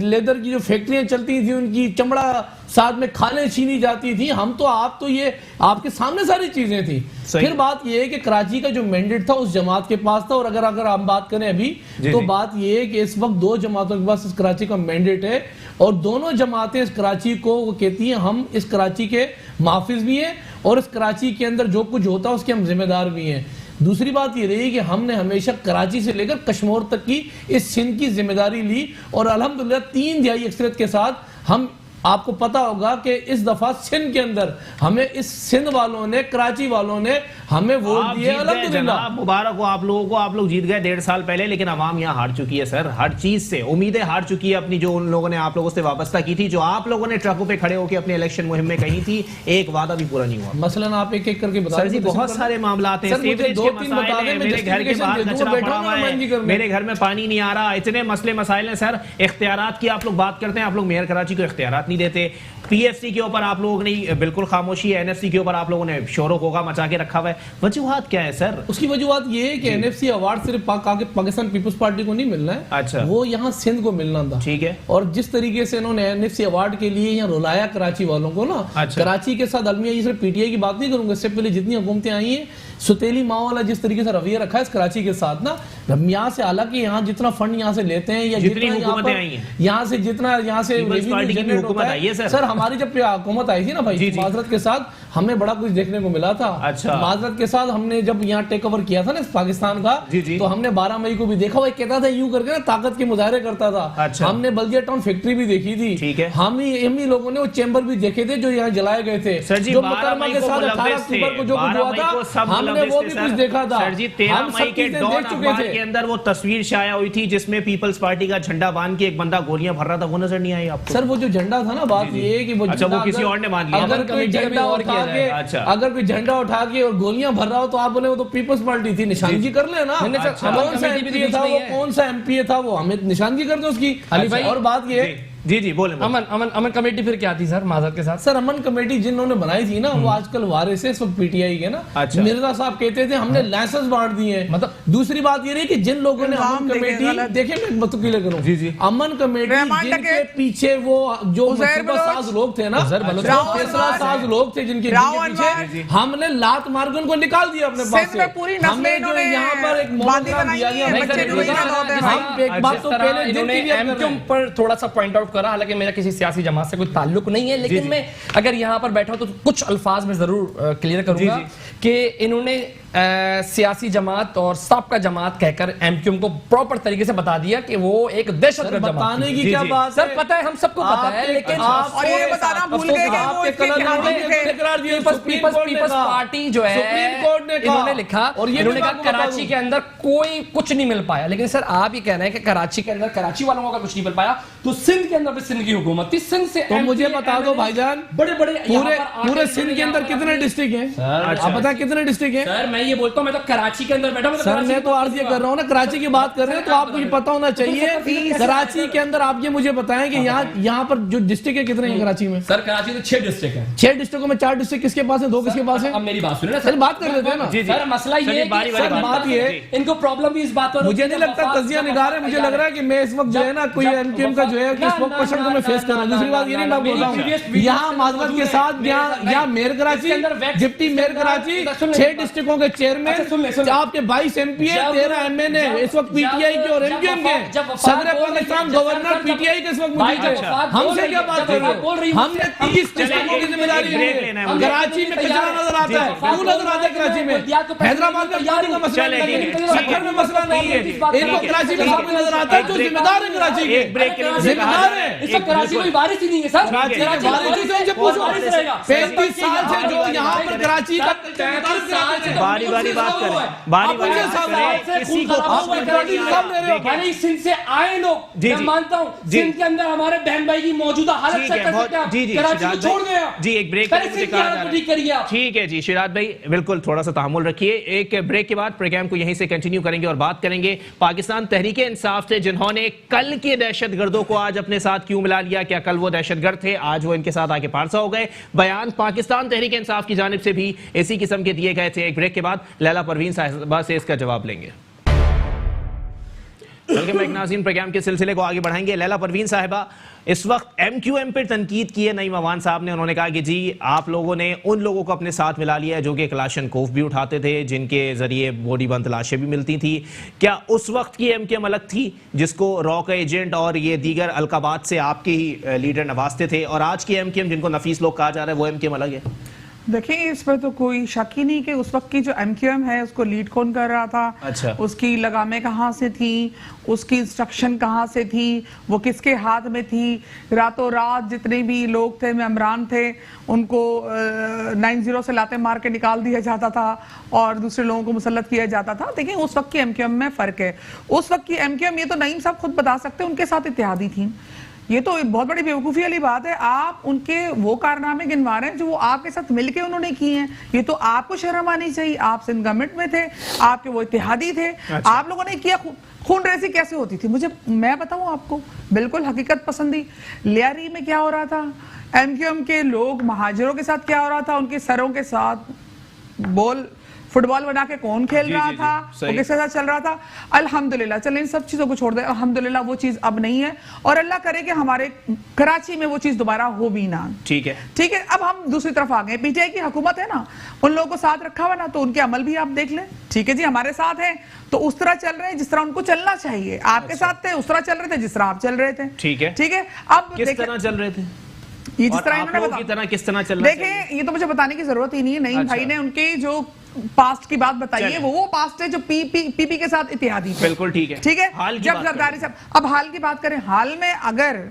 लेदर की जो फैक्ट्रियां चलती थी, उनकी चमड़ा साथ में खाने छीनी जाती थी। हम तो आप तो ये आपके सामने सारी चीजें थी। फिर बात ये है कि कराची का जो मैंडेट था उस जमात के पास था। और अगर हम बात करें अभी तो बात ये है कि इस वक्त 2 जमातों के पास इस कराची का मैंडेट है और दोनों जमातें इस कराची को कहती हैं हम इस कराची के मुहाफिज भी हैं और इस कराची के अंदर जो कुछ होता है उसके हम जिम्मेदार भी हैं। दूसरी बात ये रही कि हमने हमेशा कराची से लेकर कश्मीर तक की इस सिंध की जिम्मेदारी ली और अल्हम्दुलिल्लाह 3 तिहाई अक्सरियत के साथ हम, आपको पता होगा कि इस दफा सिंध के अंदर हमें इस सिंध वालों ने, कराची वालों ने हमें वोट दिए। अल्हम्दुलिल्लाह मुबारक हो आप लोगों को, आप लोग जीत गए 1.5 साल पहले, लेकिन आवाम यहाँ हार चुकी है सर, हर चीज से उम्मीदें हार चुकी है अपनी, जो उन लोगों ने आप लोगों से वाबस्ता की थी, जो आप लोगों ने ट्रकों पे खड़े होकर अपनी इलेक्शन मुहिम में कही थी, एक वादा भी पूरा नहीं हुआ। मसलन आप एक एक करके बता सर जी, बहुत सारे मामला हैं, सीवरेज के मसाइल हैं, मेरे घर के बाहर कचरा पड़ा हुआ है, मेरे घर में पानी नहीं आ रहा, इतने मसले मसाइल हैं सर। इख्तियारात की आप लोग बात करते हैं, आप लोग मेयर कराची को इख्तियारात नहीं देते। पीएफसी के ऊपर आप लोगों ने बिल्कुल खामोशी है, एनएफसी के ऊपर आप लोगों ने शोरों होगा मचा के रखा हुआ है। वजूहात क्या है सर? उसकी वजूहात ये है कि एनएफसी अवार्ड सिर्फ पाकिस्तान पीपल्स पार्टी को नहीं मिलना है। अच्छा। वो यहाँ सिंध को मिलना था। ठीक है। और जिस तरीके से इन्होंने एनएफसी अवार्ड के लिए यहाँ रुलाया कराची वालों को ना। अच्छा। कराची के साथ अलमिया, ये सिर्फ पीटीआई की बात नहीं करूंगा, इससे पहले जितनी हुकूमतें आई हैं, सुतेली माओ वाला जिस तरीके से रवैया रखा है इस कराची के साथ ना, यहाँ से हालांकि यहाँ जितना फंड यहाँ से लेते हैं या जितनी हुकूमतें आई हैं, यहाँ से जितना यहाँ से हुकूमत आई है सर, हमारी जब हुकूमत आई थी ना भाई, माजरत के साथ हमें बड़ा कुछ देखने को मिला था। अच्छा। माजरत के साथ हमने जब यहाँ टेक ओवर किया था ना पाकिस्तान का, तो हमने 12 मई को भी देखा, वो कहता था यूं करके ना ताकत के मुजाहरे करता था। अच्छा। हमने बल्दिया टाउन फैक्ट्री भी देखी थी। ठीक है। हम ही लोगों ने वो चैम्बर भी देखे थे जो यहाँ जलाए गए थे। जो मुकरमा के साथ 18 अक्टूबर को जो कुछ हुआ था हमने वो भी कुछ देखा था। सर जी 13 मई के डॉन अखबार के अंदर वो तस्वीर शाया हुई थी जिसमें पीपल्स पार्टी का झंडा बांध के एक बंदा गोलियां भर रहा था, वो नजर नहीं आई आपको? सर वो जो झंडा था ना, बात ये है कि वो किसी और ने बांध लिया। अगर कोई झंडा उठा के और गोलियां भर रहा हो तो आप बोले वो तो पीपल्स पार्टी थी, निशानगी कर ले ना। कौन सा एमपी था वो, कौन सा एमपी था वो, हमें निशानगी कर दो उसकी। और बात ये, जी बोले। अमन कमेटी फिर क्या थी सर माजरत के साथ? सर अमन कमेटी जिन्होंने बनाई थी ना वो आजकल वारिस है इस वक्त पीटीआई के ना। अच्छा। मिर्जा साहब कहते थे हमने लाइसेंस बांट दिए हैं। मतलब दूसरी बात ये रही कि जिन लोगों ने अमन कमेटी, देखिए मैं बात क्लियर करूं, अमन कमेटी जिनके पीछे वो जो साज लोग थे ना, साज लोग थे जिनके पीछे, हमने लात मार के उनको निकाल दिया अपने पास से। हमने जो यहाँ पर एक मोहल्ला दिया गया, एक बात तो पहले पर थोड़ा सा पॉइंट आउट कर रहा, हालांकि मेरा किसी सियासी जमात से कोई ताल्लुक नहीं है, लेकिन मैं अगर यहाँ पर बैठा हूं तो कुछ अल्फाज में जरूर क्लियर करूंगा कि इन्होंने सियासी जमात और साबका जमात कहकर एमक्यूएम को प्रॉपर तरीके से बता दिया कि वो एक दहशतगर्द जमात बताने की क्या बात है? सर पता है, हम सबको पता है, लेकिन और ये बताना भूल गए कि वो इसके क्या थे। पीपल्स पार्टी जो है सुप्रीम कोर्ट ने इन्होंने लिखा, और ये इन्होंने भी कहा मैं आपको बता कराची के अंदर कोई कुछ नहीं मिल पाया। लेकिन सर आप ये कह रहे हैं कि कराची के अंदर कराची वालों को कुछ नहीं मिल पाया, तो सिंध के अंदर भी सिंध की हुकूमत थी, सिंध से तो मुझे बता दो भाईजान, बड़े बड़े पूरे सिंध के अंदर कितने डिस्ट्रिक्ट हैं? आप पता कितने डिस्ट्रिक्ट हैं? सर मैं ये बोलता हूँ, मैं तो कराची के अंदर बैठा हूं, सर मैं तो अर्ज ये कर रहा हूँ ना, कराची की बात कर रहे हैं तो आपको ये पता होना चाहिए कराची के अंदर आप ये मुझे बताएं कि यहाँ पर जो डिस्ट्रिक्ट है कितने हैं कराची में? सर कराची तो 6 डिस्ट्रिक्ट है। 6 डिस्ट्रिक्टों में 4 डिस्ट्रिक्ट किसके पास है, 2 किसके पास है? अब मेरी बात सुनिए ना सर, बात कर लेते हैं ना। सर मसला ये है कि सर बात ये है, इनको प्रॉब्लम भी इस बात पर, मुझे नहीं लगता तजिया निगार है, मुझे लग रहा है कि मैं इस वक्त जो है ना कोई एमक्यूएम का जो है कि इस वक्त क्वेश्चन को मैं फेस कर रहा हूँ। दूसरी बात ये नहीं मैं बोल रहा हूँ, यहाँ माजरत के साथ यहाँ mayor Karachi, deputy mayor Karachi, 6 डिस्ट्रिक्टों के चेयरमैन, आपके 22 एमपी है, 13 एमएनए इस वक्त पीटीआई के और एमक्यूएम के, सदर पाकिस्तान गवर्नर पीटीआई के इस वक्त मौजूद है। हमसे क्या बात कर रहे हो? हमने 30 डिस्ट्रिक्टों की जिम्मेदारी ली है। कराची में कचरा नजर आता है, क्यों नजर आता है कराची में? हैदराबाद में पानी का मसला नहीं है, सक्खर में मसला नहीं है, इनको कराची में सामने नजर आता है। जो जिम्मेदार है कराची के, जिम्मेदार है। इस वक्त कराची कोई बारिश ही नहीं है सर, बारिश से उनसे पूछो, 35 साल से जो यहाँ पर कराची का बारी बारी बात करें, बारी बारी बात करें, किसी को सिंध से आए लोग, मैं मानता हूँ सिंध के अंदर हमारे बहन भाई की मौजूदा हालत चेक कर सकते हैं, कराची को छोड़ गया जी, एक ब्रेक ठीक है जी शिराज भाई, बिल्कुल थोड़ा सा तहम्मुल रखिए। एक ब्रेक के बाद प्रोग्राम को यहीं से कंटिन्यू करेंगे और बात करेंगे पाकिस्तान तहरीक इंसाफ से, जिन्होंने कल के दहशतगर्दों को आज अपने साथ क्यों मिला लिया। क्या कल वो दहशतगर्द थे, आज वो इनके साथ आके पारसा हो गए? बयान पाकिस्तान तहरीक इंसाफ की जानिब से भी इसी किस्म के दिए गए थे। एक ब्रेक के बाद लैला परवीन साहिबा से इसका जवाब लेंगे। बल्कि मैं एक नाज़रीन प्रोग्राम के सिलसिले को आगे बढ़ाएंगे। लैला परवीन साहिबा, इस वक्त एमक्यूएम पर तनकीद की है नईम अवान साहब ने। उन्होंने कहा कि जी आप लोगों ने उन लोगों को अपने साथ मिला लिया है जो कि क्लाशनकोफ भी उठाते थे, जिनके जरिए बॉडी बंद लाशें भी मिलती थी। क्या उस वक्त की एमक्यूएम अलग थी जिसको रॉ का एजेंट और ये दीगर अलकाबात से आपके ही लीडर नवाजते थे, और आज की एमक्यूएम जिनको नफीस लोग कहा जा रहा है वो एमक्यूएम अलग है? देखिए इस पर तो कोई शक ही नहीं कि उस वक्त की जो एमक्यूएम है उसको लीड कौन कर रहा था, अच्छा। उसकी लगामें कहाँ से थी, उसकी इंस्ट्रक्शन कहाँ से थी, वो किसके हाथ में थी। रातों रात जितने भी लोग थे, मेम्बरान थे, उनको 90 से लाते मार के निकाल दिया जाता था और दूसरे लोगों को मुसल्लत किया जाता था। देखिए उस वक्त की एमक्यूएम में फ़र्क है। उस वक्त की एमक्यूएम, ये तो नईम साहब खुद बता सकते हैं, उनके साथ इत्तेहादी थी। ये तो बहुत बड़ी बेवकूफ़ी वाली बात है। आप उनके वो कारनामे गिनवा रहे हैं जो वो आपके साथ मिलके उन्होंने किए हैं। ये तो आपको शर्म आनी चाहिए। आप सिंध गवर्नमेंट में थे, आपके वो इत्तेहादी थे। अच्छा। आप लोगों ने किया। खून रेसी कैसे होती थी मैं बताऊं आपको, बिल्कुल हकीकत पसंदी। लियारी में क्या हो रहा था, एमक्यूएम के लोग महाजिरों के साथ क्या हो रहा था, उनके सरों के साथ फुटबॉल बना के कौन खेल रहा था, वो किसके साथ चल रहा था। अल्हम्दुलिल्लाह, चलें इन सब चीजों को छोड़ दें, अल्हम्दुलिल्लाह वो चीज अब नहीं है और अल्लाह करे कि हमारे कराची में वो चीज दोबारा हो भी ना। ठीक है, ठीक है। अब हम दूसरी तरफ आ गए, पीटीआई की हुकूमत है ना, उन लोगों को साथ रखा हुआ ना, तो उनके अमल भी आप देख लें। ठीक है जी, हमारे साथ हैं तो उस तरह चल रहे हैं जिस तरह उनको चलना चाहिए। आपके साथ थे उस तरह चल रहे थे जिस तरह आप चल रहे थे। ठीक है, ठीक है। अब किस तरह चल रहे थे ये जिस तरह इन्होंने बताया, किस तरह चल रहा है? देखिए ये तो मुझे बताने की जरूरत ही नहीं है। नईम भाई ने उनके जो पास्ट की बात बताई है, वो पास्ट है जो पीपी के साथ इत्तेहादी थे। बिल्कुल ठीक है, ठीक है। हाल की जब बात जरदारी साहब, अब हाल की बात करें, हाल में अगर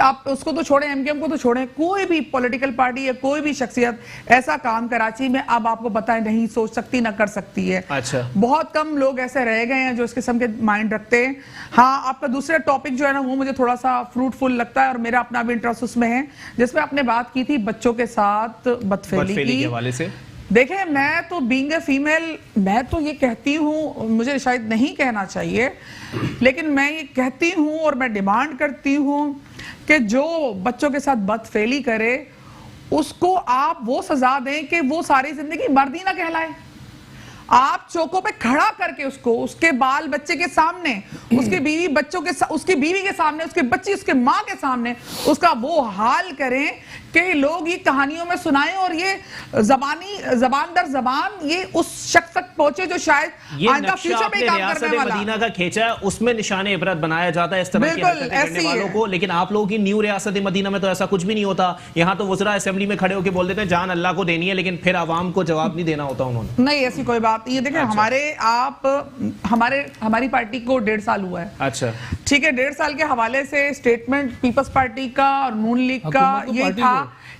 आप उसको तो छोड़ें, एमक्यूएम को तो छोड़ें, कोई भी पॉलिटिकल पार्टी या कोई भी शख्सियत ऐसा काम कराची में अब आपको पता है नहीं सोच सकती ना कर सकती है। अच्छा। बहुत कम लोग ऐसे रह गए हैं जो इस किस्म के माइंड रखते हैं। हाँ, आपका दूसरा टॉपिक जो है ना वो मुझे थोड़ा सा फ्रूटफुल लगता है और मेरा अपना भी इंटरेस्ट उसमें है, जिसमें आपने बात की थी बच्चों के साथ बदफेली के हवाले से। देखिए मैं तो बीइंग ए फीमेल, मैं तो ये कहती हूँ, मुझे शायद नहीं कहना चाहिए लेकिन मैं ये कहती हूँ और मैं डिमांड करती हूँ कि जो बच्चों के साथ बदफेली करे उसको आप वो सजा दें कि वो सारी जिंदगी मर्द ही ना कहलाए। आप चौकों पे खड़ा करके उसको, उसके बाल बच्चे के सामने, उसकी बीवी बच्चों के उसकी बीवी के सामने, उसके बच्ची उसके माँ के सामने उसका वो हाल करें कि लोग ये कहानियों में सुनाएं और ये जबान दर जबान ये उस शख्स तक पहुंचे जो शायद आइंदा फ्यूचर में काम करने वाला। मदीना का खींचा है, उसमें निशाने इबरत बनाया जाता है इस तरह की हरकतें करने वालों को। लेकिन आप लोगों की न्यू रियासत मदीना में तो ऐसा कुछ भी नहीं होता। यहाँ तो वज़रा असेंबली में खड़े होकर बोल देते हैं जान अल्लाह को देनी है, लेकिन फिर आवाम को जवाब नहीं देना होता उन्होंने। नहीं, ऐसी कोई बात नहीं है। देखिए हमारी पार्टी को 1.5 साल हुआ है। अच्छा, ठीक है, 1.5 साल के हवाले से स्टेटमेंट पीपल्स पार्टी का और नून लीग का ये था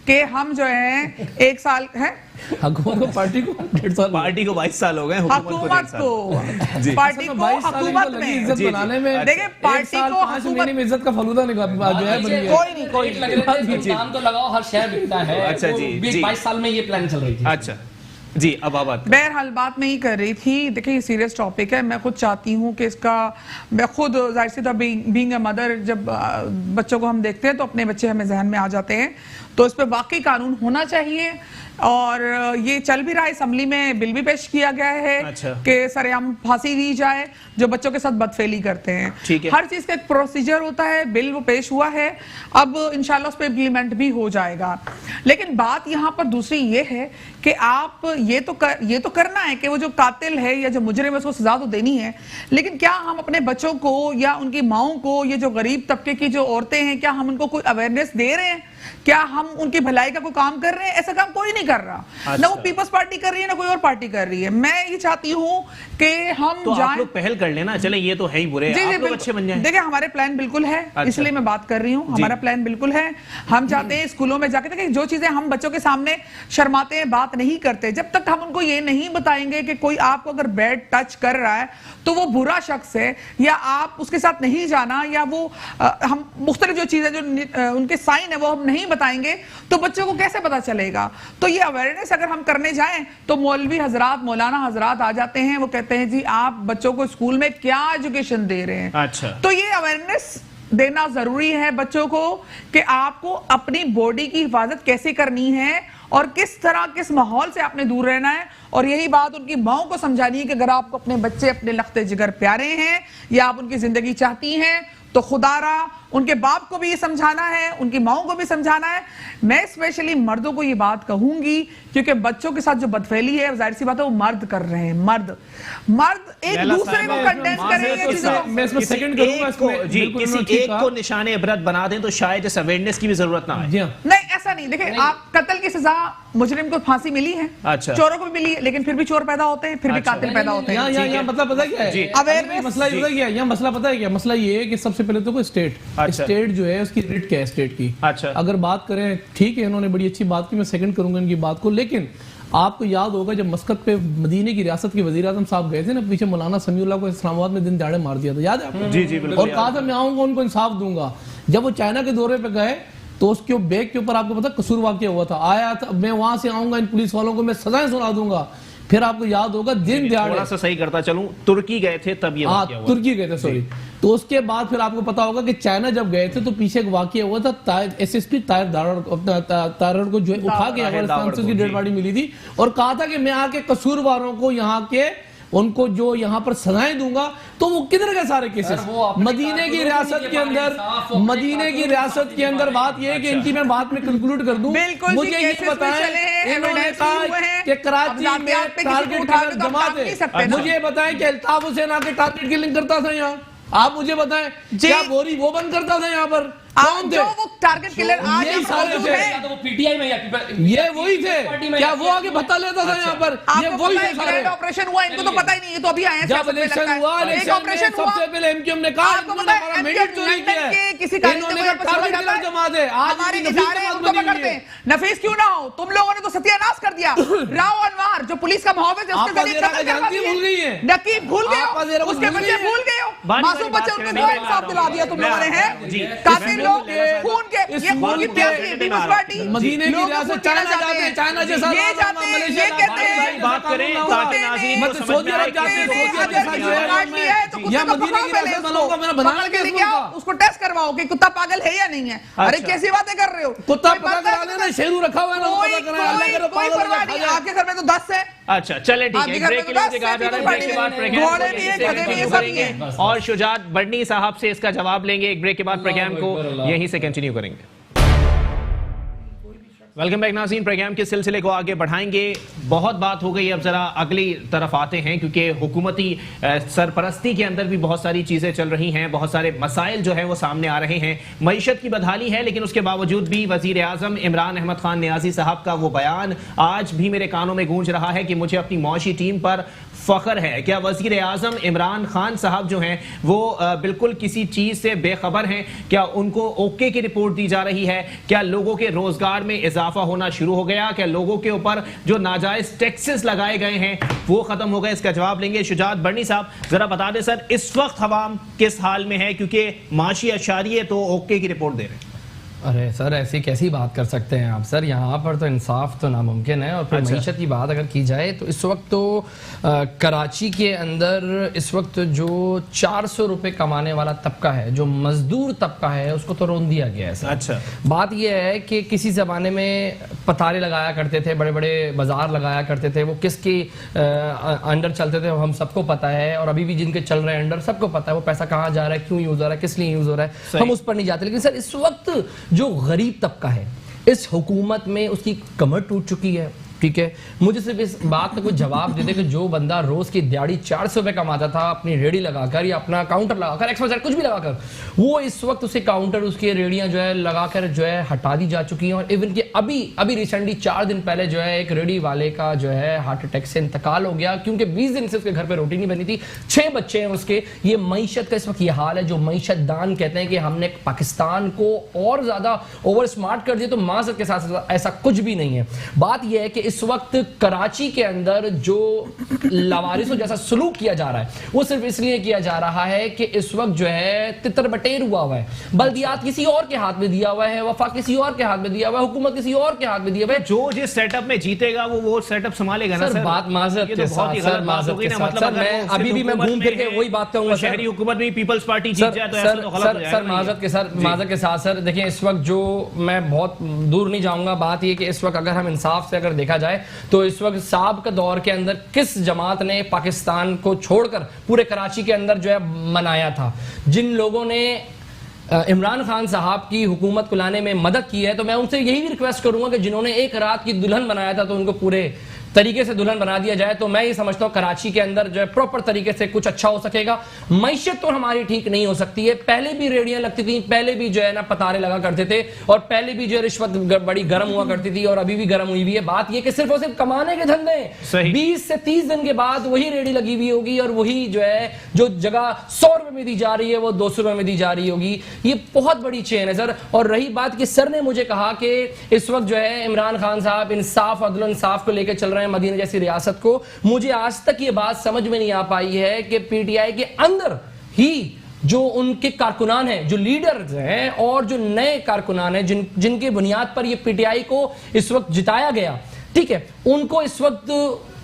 कि हम जो है 1 साल है हुकूमत को, पार्टी को 1.5 साल, पार्टी को 22 साल हो गए, हुकूमत को पार्टी को हुकूमत में इज्जत बनाने में, देखिए पार्टी को 5 महीने में इज्जत का फलूदा निकाल जो है बन गया। कोई नहीं दाम तो लगाओ, हर शहर बिकता है। अच्छा जी, 22 साल में ये प्लान चल रही थी। अच्छा जी, अब बात बहरहाल बात मैं ही कर रही थी। देखिए ये सीरियस टॉपिक है। मैं खुद चाहती हूँ कि इसका, मैं खुद जाहिर सी बात बीइंग अ मदर, जब बच्चों को हम देखते हैं तो अपने बच्चे हमें जहन में आ जाते हैं, तो इस पे वाकई कानून होना चाहिए। और ये चल भी रहा है, असम्बली में बिल भी पेश किया गया है। अच्छा। कि सरेआम फांसी दी जाए जो बच्चों के साथ बदफेली करते हैं। ठीक है। हर चीज का एक प्रोसीजर होता है, बिल वो पेश हुआ है, अब इंशाल्लाह उस पर इम्प्लीमेंट भी हो जाएगा। लेकिन बात यहाँ पर दूसरी ये है कि आप ये तो करना है कि वो जो कातिल है या जो मुजरिम है उसको सजा तो देनी है, लेकिन क्या हम अपने बच्चों को या उनकी माओं को, ये जो गरीब तबके की जो औरतें हैं, क्या हम उनको कोई अवेयरनेस दे रहे हैं? क्या हम उनकी भलाई का कोई काम कर रहे हैं? ऐसा काम कोई नहीं कर रहा। अच्छा। ना वो पीपल्स पार्टी कर रही है, ना कोई और पार्टी कर रही है। मैं ये चाहती हूँ कि हम तो जाएं, आप लोग पहल कर लेना। चले ये तो है ही बुरे, आप लोग अच्छे बन जाएं। देखिए हमारे प्लान बिल्कुल है। अच्छा। इसलिए मैं बात कर रही हूँ, हमारा प्लान बिल्कुल है। हम चाहते हैं स्कूलों में जाके, देखिए जो चीजें हम बच्चों के सामने शर्माते हैं, बात नहीं करते, जब तक हम उनको ये नहीं बताएंगे कि कोई आपको अगर बैड टच कर रहा है तो वो बुरा शख्स है, या आप उसके साथ नहीं जाना, या वो हम मुख्तलिफ जो चीजें जो उनके साइन है वो हम नहीं बताएंगे, तो बच्चों को कैसे पता चलेगा? तो ये अवेयरनेस अगर हम करने जाएं तो मौलवी हजरात, मौलाना हजरात आ जाते हैं, वो कहते हैं जी आप बच्चों को स्कूल में क्या एजुकेशन दे रहे हैं। अच्छा। तो ये अवेयरनेस देना जरूरी है बच्चों को कि आपको अपनी बॉडी की हिफाजत कैसे करनी है और किस तरह, किस माहौल से आपने दूर रहना है। और यही बात उनकी माओं को समझानी है कि अगर आपको अपने बच्चे अपने लख्ते जिगर प्यारे हैं या आप उनकी जिंदगी चाहती हैं तो खुदारा उनके बाप को भी ये समझाना है, उनकी माओं को भी समझाना है। मैं स्पेशली मर्दों को ये बात कहूंगी क्योंकि बच्चों के साथ जो बदफेली है जाहिर सी बात है वो मर्द कर रहे हैं। मर्द एक दूसरे को कंडेंस करेंगे। मैं इसमें सेकंड करूंगा, इसमें जी, किसी एक को निशाने इबरत बना दें तो शायद इस अवेयरनेस की भी जरूरत ना आए। नहीं, ऐसा नहीं। देखिए आप कत्ल की सजा, मुजरिम को फांसी मिली है, अच्छा। चोरों को भी मिली है, लेकिन फिर भी चोर पैदा होते हैं, फिर भी कातिल पैदा होते हैं। यहाँ मतलब पता क्या है, अवेयरनेस मसला ये क्या है, यहाँ मसला पता है क्या, मसला ये है कि सबसे पहले तो कोई स्टेट, अच्छा। स्टेट जो है उसकी रिट क्या है स्टेट की। अच्छा। अगर बात करें, ठीक है इन्होंने बड़ी अच्छी बात की, मैं सेकंड करूंगा इनकी बात को, लेकिन आपको याद होगा जब मस्कत पे मदीने की रियासत के वजीर आजम साहब गए थे ना, पीछे मौलाना समीउल्लाह को इस्लामाबाद में दिन दहाड़े मार दिया था, याद है आपको? जी जी बिल्कुल। और कहा था मैं आऊंगा उनको इंसाफ दूंगा। जब वो चाइना के दौरे पे गए तो उसके बैग के ऊपर आपको पता कसूर वाक़या हुआ था, आया था मैं वहां से आऊंगा, इन पुलिस वालों को मैं सजाएं सुना दूंगा। फिर आपको याद होगा दिन दहाड़े, थोड़ा सा सही करता चलूं, तुर्की गए थे तब ये वाक़या हुआ। तुर्की गए थे, सॉरी। तो उसके बाद फिर आपको पता होगा कि चाइना जब गए थे तो पीछे एक वाक़या हुआ था, एसएसपी ताहिर दारड़ को जो है उठा के अफगानिस्तान से उसकी डेड बॉडी मिली थी और कहा था कि मैं आके कसूरवारों को यहाँ के उनको जो यहाँ पर सजाएं दूंगा। तो वो किधर गए सारे केसेस? मदीने की रियासत के अंदर, मदीने की रियासत के अंदर बात यह है कि इनकी मैं बात में कंक्लूड कर दूं, मुझे ये बताएं इन्होंने कहा कि कराची में टारगेट किलर जमात है, मुझे बताएं कि अल्ताफ हुसैन आके टारगेट किलिंग करता था यहाँ, आप मुझे बताएं क्या बोरी वो बंद करता था यहाँ पर? कौन थे वो टारगेट किलर? आज यही सारे थे, तो वो पीटीआई में या ये वही थे, क्या वो आगे भत्ता लेता था यहाँ पर? ये वही थे सारे। ऑपरेशन हुआ, इनको तो पता ही नहीं, ये तो अभी आए हैं। जब इलेक्शन हुआ, इलेक्शन में सबसे पहले एमक्यूएम ने कहा इन्होंने हमारा मैंडेट चोरी किया है, इन्होंने कहा टारगेट किलर जमात है। आज हमारे नफीस इदारे जमात उनको बनी हुई पकड़ते है। हैं। नफीस क्यों ना हो, तुम लोगों ने तो सत्यानाश कर दिया। राव अनवार जो पुलिस का मुहावज है उसके जरिए कत्ल करवा दिए। भूल गई है, नकीब भूल गए हो, उसके बच्चे भूल गए हो, मासूम बच्चे उनको जो इंसाफ दिला दिया तुम लोगों ने है। कातिल लोग खून के, ये खून की प्यासी है पीपल्स पार्टी। मदीने की रियासत चाइना जाते हैं, चाइना जैसा ये जाते हैं, ये कहते हैं बात करें ताकि नाज़रीन को समझ सऊदी में आए अरब जाते हैं, कि सऊदी अरब जैसा जो है या मदीने की रियासत वालों का मैंने बना के उसको टेस्ट करवाओ कि कुत्ता पागल है या नहीं है। अरे कैसी बातें कर रहे हो? कुत्ता पता करा लेना, शेरू रखा हुआ है ना, पता करा, अल्लाह करे कोई परवाह नहीं, आपके घर में तो 10 है। अच्छा चले ठीक है, ब्रेक के लिए मुझे कहा जा रहा है, ब्रेक के बाद घोड़े भी है, गधे भी है, सब ही है। और शुजात बढ़नी साहब से इसका जवाब लेंगे एक ब्रेक के बाद, प्रोग्राम को यहीं से कंटिन्यू करेंगे। वेलकम बैक नाज़रीन, प्रोग्राम के सिलसिले को आगे बढ़ाएंगे। बहुत बात हो गई, अब जरा अगली तरफ आते हैं, क्योंकि हुकूमती सरपरस्ती के अंदर भी बहुत सारी चीज़ें चल रही हैं, बहुत सारे मसाइल जो है वो सामने आ रहे हैं। मईशत की बदहाली है, लेकिन उसके बावजूद भी वज़ीर आज़म इमरान अहमद खान नियाज़ी साहब का वो बयान आज भी मेरे कानों में गूंज रहा है कि मुझे अपनी मौशी टीम पर फ़ख्र है। क्या वज़ीर आज़म इमरान खान साहब जो हैं वो बिल्कुल किसी चीज़ से बेखबर हैं? क्या उनको ओके की रिपोर्ट दी जा रही है? क्या लोगों के रोज़गार में इजाफा होना शुरू हो गया? क्या लोगों के ऊपर जो नाजायज टैक्सेस लगाए गए हैं वो खत्म हो गए? इसका जवाब लेंगे। शुजात बढ़नी साहब, जरा बता दें सर, इस वक्त हवाम किस हाल में है? क्योंकि माशी अशारिये तो ओके की रिपोर्ट दे रहे हैं। अरे सर, ऐसी कैसी बात कर सकते हैं आप सर? यहाँ पर तो इंसाफ तो नामुमकिन है। और फिर मईशत की बात अगर की जाए तो इस वक्त तो कराची के अंदर इस वक्त जो 400 रुपए कमाने वाला तबका है, जो मजदूर तबका है, उसको तो रोन दिया गया है सर। अच्छा, बात यह है कि किसी ज़माने में पतारे लगाया करते थे, बड़े बड़े बाजार लगाया करते थे, वो किसके अंडर चलते थे हम सबको पता है, और अभी भी जिनके चल रहे हैं अंडर सबको पता है वो पैसा कहाँ जा रहा है, क्यों यूज़ हो रहा है, किस लिए यूज़ हो रहा है, हम उस पर नहीं जाते। लेकिन सर इस वक्त जो गरीब तबका है इस हुकूमत में उसकी कमर टूट चुकी है। ठीक है, मुझे सिर्फ इस बात का कोई जवाब दे दे कि जो बंदा रोज की दिहाड़ी 400 रुपए कमाता था अपनी रेडी लगाकर या अपना काउंटर लगाकर, एक्सवाइजेड कुछ भी लगाकर, वो इस वक्त उसे काउंटर, उसकी रेडियां जो है लगाकर जो है हटा दी जा चुकी हैं। और इवन कि अभी रिसेंटली 4 दिन पहले जो है एक रेडी वाले का जो है हार्ट अटैक से इंतकाल हो गया, क्योंकि 20 दिन से उसके घर पर रोटी नहीं बनी थी, 6 बच्चे हैं उसके। ये मईशत का इस वक्त ये हाल है। जो मईशत दान कहते हैं कि हमने पाकिस्तान को और ज्यादा ओवर स्मार्ट कर दिया, तो माज़रत के साथ ऐसा कुछ भी नहीं है। बात यह है कि इस वक्त कराची के अंदर जो लवारिसों जैसा सलूक किया जा रहा है वो सिर्फ इसलिए किया जा रहा है कि इस वक्त जो है तितर बटेर हुआ हुआ है, बल्दियात किसी और के हाथ में दिया हुआ है, वफा किसी और के हाथ में दिया हुआ है, हुकूमत किसी और के हाथ में दिया हुआ है। जो जिस सेटअप में जीतेगा वो सेटअप संभालेगा ना सर। बात माज़रत के साथ, सर माज़रत के साथ, सर मैं अभी भी मैं घूम फिर के वही बात कहूंगा, शहरी हुकूमत में पीपल्स पार्टी जीत जाए तो ऐसा तो गलत हो जाएगा। सर माज़रत के साथ सर देखिए, इस वक्त जो मैं बहुत दूर नहीं जाऊंगा, बात ये कि इस वक्त अगर हम इंसाफ से अगर देखा जाए तो इस वक्त साहब के दौर के अंदर किस जमात ने पाकिस्तान को छोड़कर पूरे कराची के अंदर जो है मनाया था? जिन लोगों ने इमरान खान साहब की हुकूमत को लाने में मदद की है, तो मैं उनसे यही भी रिक्वेस्ट करूंगा कि जिन्होंने एक रात की दुल्हन बनाया था तो उनको पूरे तरीके से दुल्हन बना दिया जाए। तो मैं ये समझता हूँ कराची के अंदर जो है प्रॉपर तरीके से कुछ अच्छा हो सकेगा। मईशत तो हमारी ठीक नहीं हो सकती है। पहले भी रेडियां लगती थी, पहले भी जो है ना पतारे लगा करते थे, और पहले भी जो है रिश्वत बड़ी गर्म हुआ करती थी, और अभी भी गर्म हुई हुई है। बात ये कि सिर्फ और सिर्फ कमाने के धंधे, 20 से 30 दिन के बाद वही रेडी लगी हुई होगी, और वही जो है जो जगह 100 रुपए में दी जा रही है वो 200 रुपए में दी जा रही होगी। ये बहुत बड़ी चेन है सर। और रही बात कि सर ने मुझे कहा कि इस वक्त जो है इमरान खान साहब इंसाफ, अदल इंसाफ को लेकर चल रहे हैं मदीना जैसी रियासत को। मुझे आज तक ये बात समझ में नहीं आ पाई है कि पीटीआई के अंदर ही जो उनके कारकुनान हैं, जो लीडर्स हैं और जो नए कारकुनान हैं जिनके बुनियाद पर ये पीटीआई को इस वक्त जिताया गया, ठीक है, उनको इस वक्त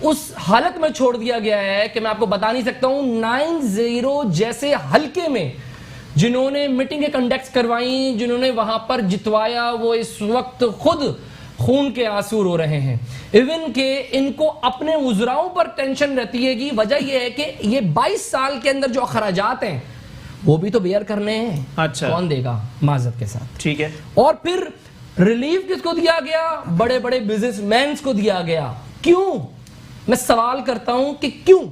उस हालत में छोड़ दिया गया है कि मैं आपको बता नहीं सकता हूं। 9-0 जैसे हल्के में जिन्होंने मीटिंगें कंडक्ट करवाई, जिन्होंने वहां पर जितवाया, वो इस वक्त खुद खून के आंसू रो रहे हैं। इवन के इनको अपने उजराओं पर टेंशन रहती है कि वजह यह है कि ये 22 साल के अंदर जो अखराजात हैं वो भी तो बेयर करने हैं। अच्छा, कौन देगा? माज़रत के साथ, ठीक है। और फिर रिलीफ किसको दिया गया? बड़े बड़े बिजनेसमैन को दिया गया। क्यों? मैं सवाल करता हूं कि क्यों?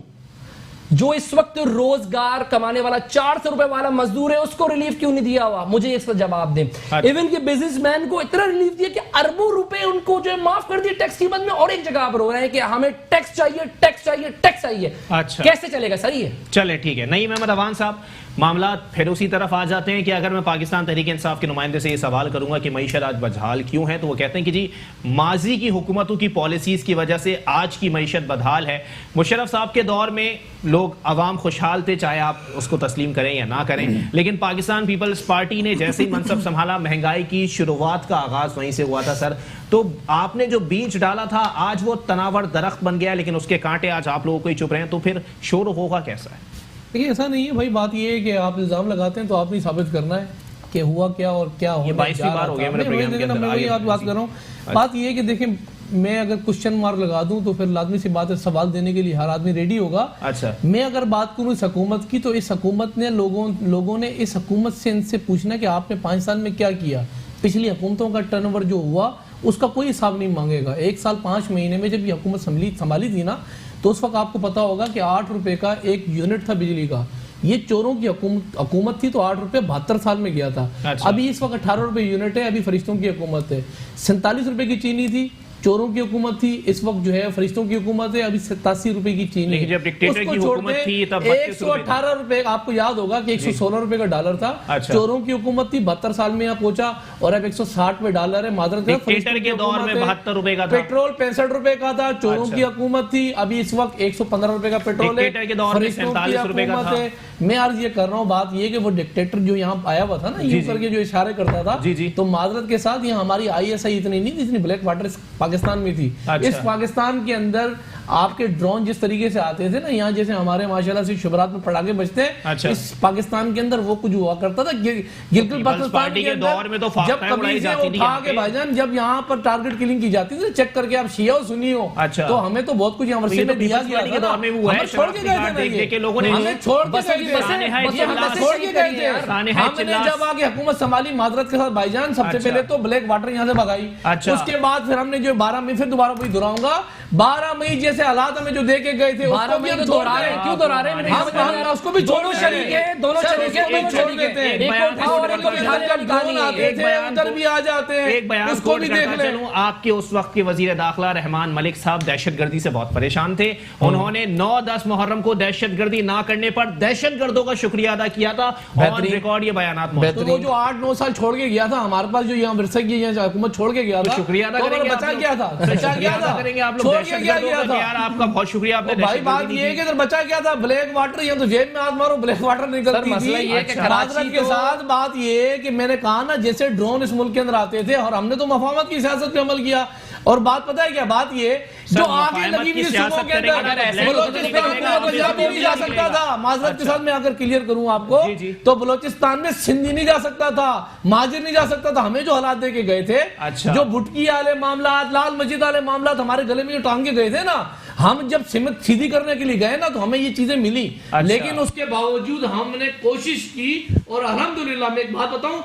जो इस वक्त रोजगार कमाने वाला 400 रुपए वाला मजदूर है उसको रिलीफ क्यों नहीं दिया हुआ? मुझे इसका जवाब दें। इवन के बिजनेसमैन को इतना रिलीफ दिया कि अरबों रुपए उनको जो है माफ कर दिए टैक्स की बदले में, और एक जगह पर हो रहे हैं कि हमें टैक्स चाहिए, टैक्स चाहिए, टैक्स चाहिए। अच्छा, कैसे चलेगा? सही है, चले ठीक है। नईम अहमद अवान साहब, मामला फिर उसी तरफ आ जाते हैं कि अगर मैं पाकिस्तान तहरीक इंसाफ के नुमाइंदे से ये सवाल करूंगा कि मईशत आज बदहाल क्यों है, तो वो कहते हैं कि जी माजी की हुकूमतों की पॉलिसीज की वजह से आज की मईशत बदहाल है। मुशर्रफ साहब के दौर में लोग अवाम खुशहाल थे, चाहे आप उसको तस्लीम करें या ना करें, लेकिन पाकिस्तान पीपल्स पार्टी ने जैसे ही मनसब संभाला महंगाई की शुरुआत का आगाज वहीं से हुआ था सर। तो आपने जो बीज डाला था आज वो तनावर दरख्त बन गया, लेकिन उसके कांटे आज आप लोगों को ही चुप रहे हैं, तो फिर शोर होगा कैसा है? देखिए ऐसा नहीं है भाई, बात ये है कि आप इल्जाम लगाते हैं तो आपने साबित करना है कि हुआ क्या और क्या हो। 22वीं बार हो गया मेरे प्रोग्राम के अंदर। मैं बात कर रहा हूँ। बात ये है कि देखें मैं अगर क्वेश्चन मार्क लगा दूं तो फिर लाजमी सी बात है, सवाल देने के लिए हर आदमी रेडी होगा। अच्छा, मैं अगर बात करूं इस हुकूमत की, तो इस हुकूमत ने लोगों ने इस हुकूमत से इनसे पूछना कि आपने 5 साल में क्या किया। पिछली हुकूमतों का टर्नओवर जो हुआ उसका कोई हिसाब नहीं मांगेगा। 1 साल 5 महीने में जब ये हुकूमत संभाली थी ना, तो उस वक्त आपको पता होगा कि 8 रुपए का एक यूनिट था बिजली का। ये चोरों की हुकूमत थी तो 8 रुपए 72 साल में गया था। अच्छा। अभी इस वक्त 18 रुपए यूनिट है, अभी फरिश्तों की हुकूमत है। 47 रुपए की चीनी थी, चोरों की हुकूमत थी, इस वक्त जो है फरिश्तों की हुकूमत है, अभी 87 रुपए की चीनी है। जब डिक्टेटर की हुकूमत थी तब 118 रुपए, आपको याद होगा कि 116 रुपए का डॉलर था। अच्छा। चोरों की हुकूमत थी, 72 साल में यहाँ पहुंचा, और अब 160 में डॉलर है। मादरत डिक्टेटर के दौर में 72 रुपए का था। पेट्रोल 65 रुपए का था, चोरों अच्छा। की हुकूमत थी। अभी इस वक्त 115 रुपए का पेट्रोल है, डिक्टेटर के दौर में फरिश्तों की 47 रुपए का हुकूमत था। है। मैं अर्ज ये कर रहा हूँ, बात ये कि वो डिक्टेटर जो यहाँ आया हुआ था ना, यूं करके जो इशारे करता था, जी, जी। तो मादरत के साथ यहाँ हमारी ISI इतनी नहीं थी जितनी ब्लैक वाटर पाकिस्तान में थी। अच्छा। इस पाकिस्तान के अंदर आपके ड्रोन जिस तरीके से आते थे ना, यहाँ जैसे हमारे माशाल्लाह से शुभरात में पटाखे बजते हैं, अच्छा। इस पाकिस्तान के अंदर वो कुछ हुआ करता था। गिलगित बाल्टिस्तान पार्टी के दौर में तो जब फाख्ताएं उड़ाई कभी जाती थी उठा यहाँ के पे। भाईजान, जब यहाँ पर टारगेट किलिंग की जाती थी, चेक करके आप शिया हो सुन्नी हो, अच्छा। तो हमें तो बहुत कुछ यहाँ तो ये वर्षे तो में दिया पीपल्स गया पार्टी के था दौर ना। में वो है, हमें छोड़ के गए थे ना, देख ये। देख के लोगों ने हमें छोड़ के बसों की गए थे। बसें हैं, बसें हम हमें बसें छोड़ के नहीं गए करी थे। यार। साने हैं हमने चिल्लास। जब आके हुकूमत संभाली मादरत के साथ भाईजान, सबसे अच्छा। पहले तो ब्लैक वाटर यहाँ से भगाई। अच्छा। उसके बाद फिर हमने जो 12 मई, फिर दोबारा वही दोहराऊंगा, 12 मई जैसे हालात हमें जो दे के गए थे, 12 उसको भी मई हम को छोड़ दोहरा रहे रहे हैं, क्यों दोहरा रहे हैं? मुझे हम समझ नहीं आ रहा। उसको भी दोनों छोड़ शरीक हैं, दोनों सर, शरीक हैं, उसको भी दोनों छोड़ शरीक हैं। देते हैं। एक बयान एक और एक को बिठाने वाली कहानी है। आते थे, उधर भी आ जाते हैं, एक बयान उसको कोट भी करता देख ले। चलूं, आपके उस वक्त के वजीर दाखिला रहमान मलिक साहब दहशतगर्दी से बहुत परेशान थे। उन्होंने 9-10 मुहर्रम को दहशतगर्दी ना करने पर दहशतगर्दों का शुक्रिया अदा किया था। ऑन रिकॉर्ड ये बयानात मौजूद तो वो जो 8-9 साल छोड़ के गया था हमारे पास, जो यहाँ विरसा की यहाँ हुकूमत छोड़ के गया तो था, शुक्रिया अदा तो करेंगे बचा आप लोग। गया था, बचा शुक्रिया गया अदा था, करेंगे आप लोग छोड़ के क्या दहशतगर्दों गया का। था यार आपका बहुत शुक्रिया, आपने भाई दहशतगर्दी बात ये है कि इधर बचा क्या था, ब्लैक वाटर, या तो जेब में हाथ मारो ब्लैक वाटर निकलती मसला थी। ये है कि अच्छा। कराची माजरत के तो- साथ बात ये है कि मैंने कहा ना, जैसे ड्रोन इस मुल्क के अंदर आते थे और हमने तो मफामत की सियासत पे अमल किया। और बात पता है क्या बात ये, जो आगे मफाहमत लगी की हुई सियासत सूबों के करेंगे, अंदर अगर ऐसे बलोचिस्तान ही को पंजाब भी नहीं जा सकता था। माजरत के साथ मैं अगर क्लियर करूं आपको, जी, जी। तो बलोचिस्तान में सिंधी नहीं जा सकता था, माजिर नहीं जा सकता था। हमें जो हालात दे के गए थे, अच्छा। जो भुटकी वाले मामला, लाल मस्जिद वाले मामला, हमारे गले में जो टांग के गए थे ना, हम जब सिमत सीधी करने के लिए गए ना, तो हमें ये चीजें मिली। अच्छा। लेकिन उसके बावजूद हमने कोशिश की, और अल्हम्दुलिल्लाह मैं एक बात बताऊं,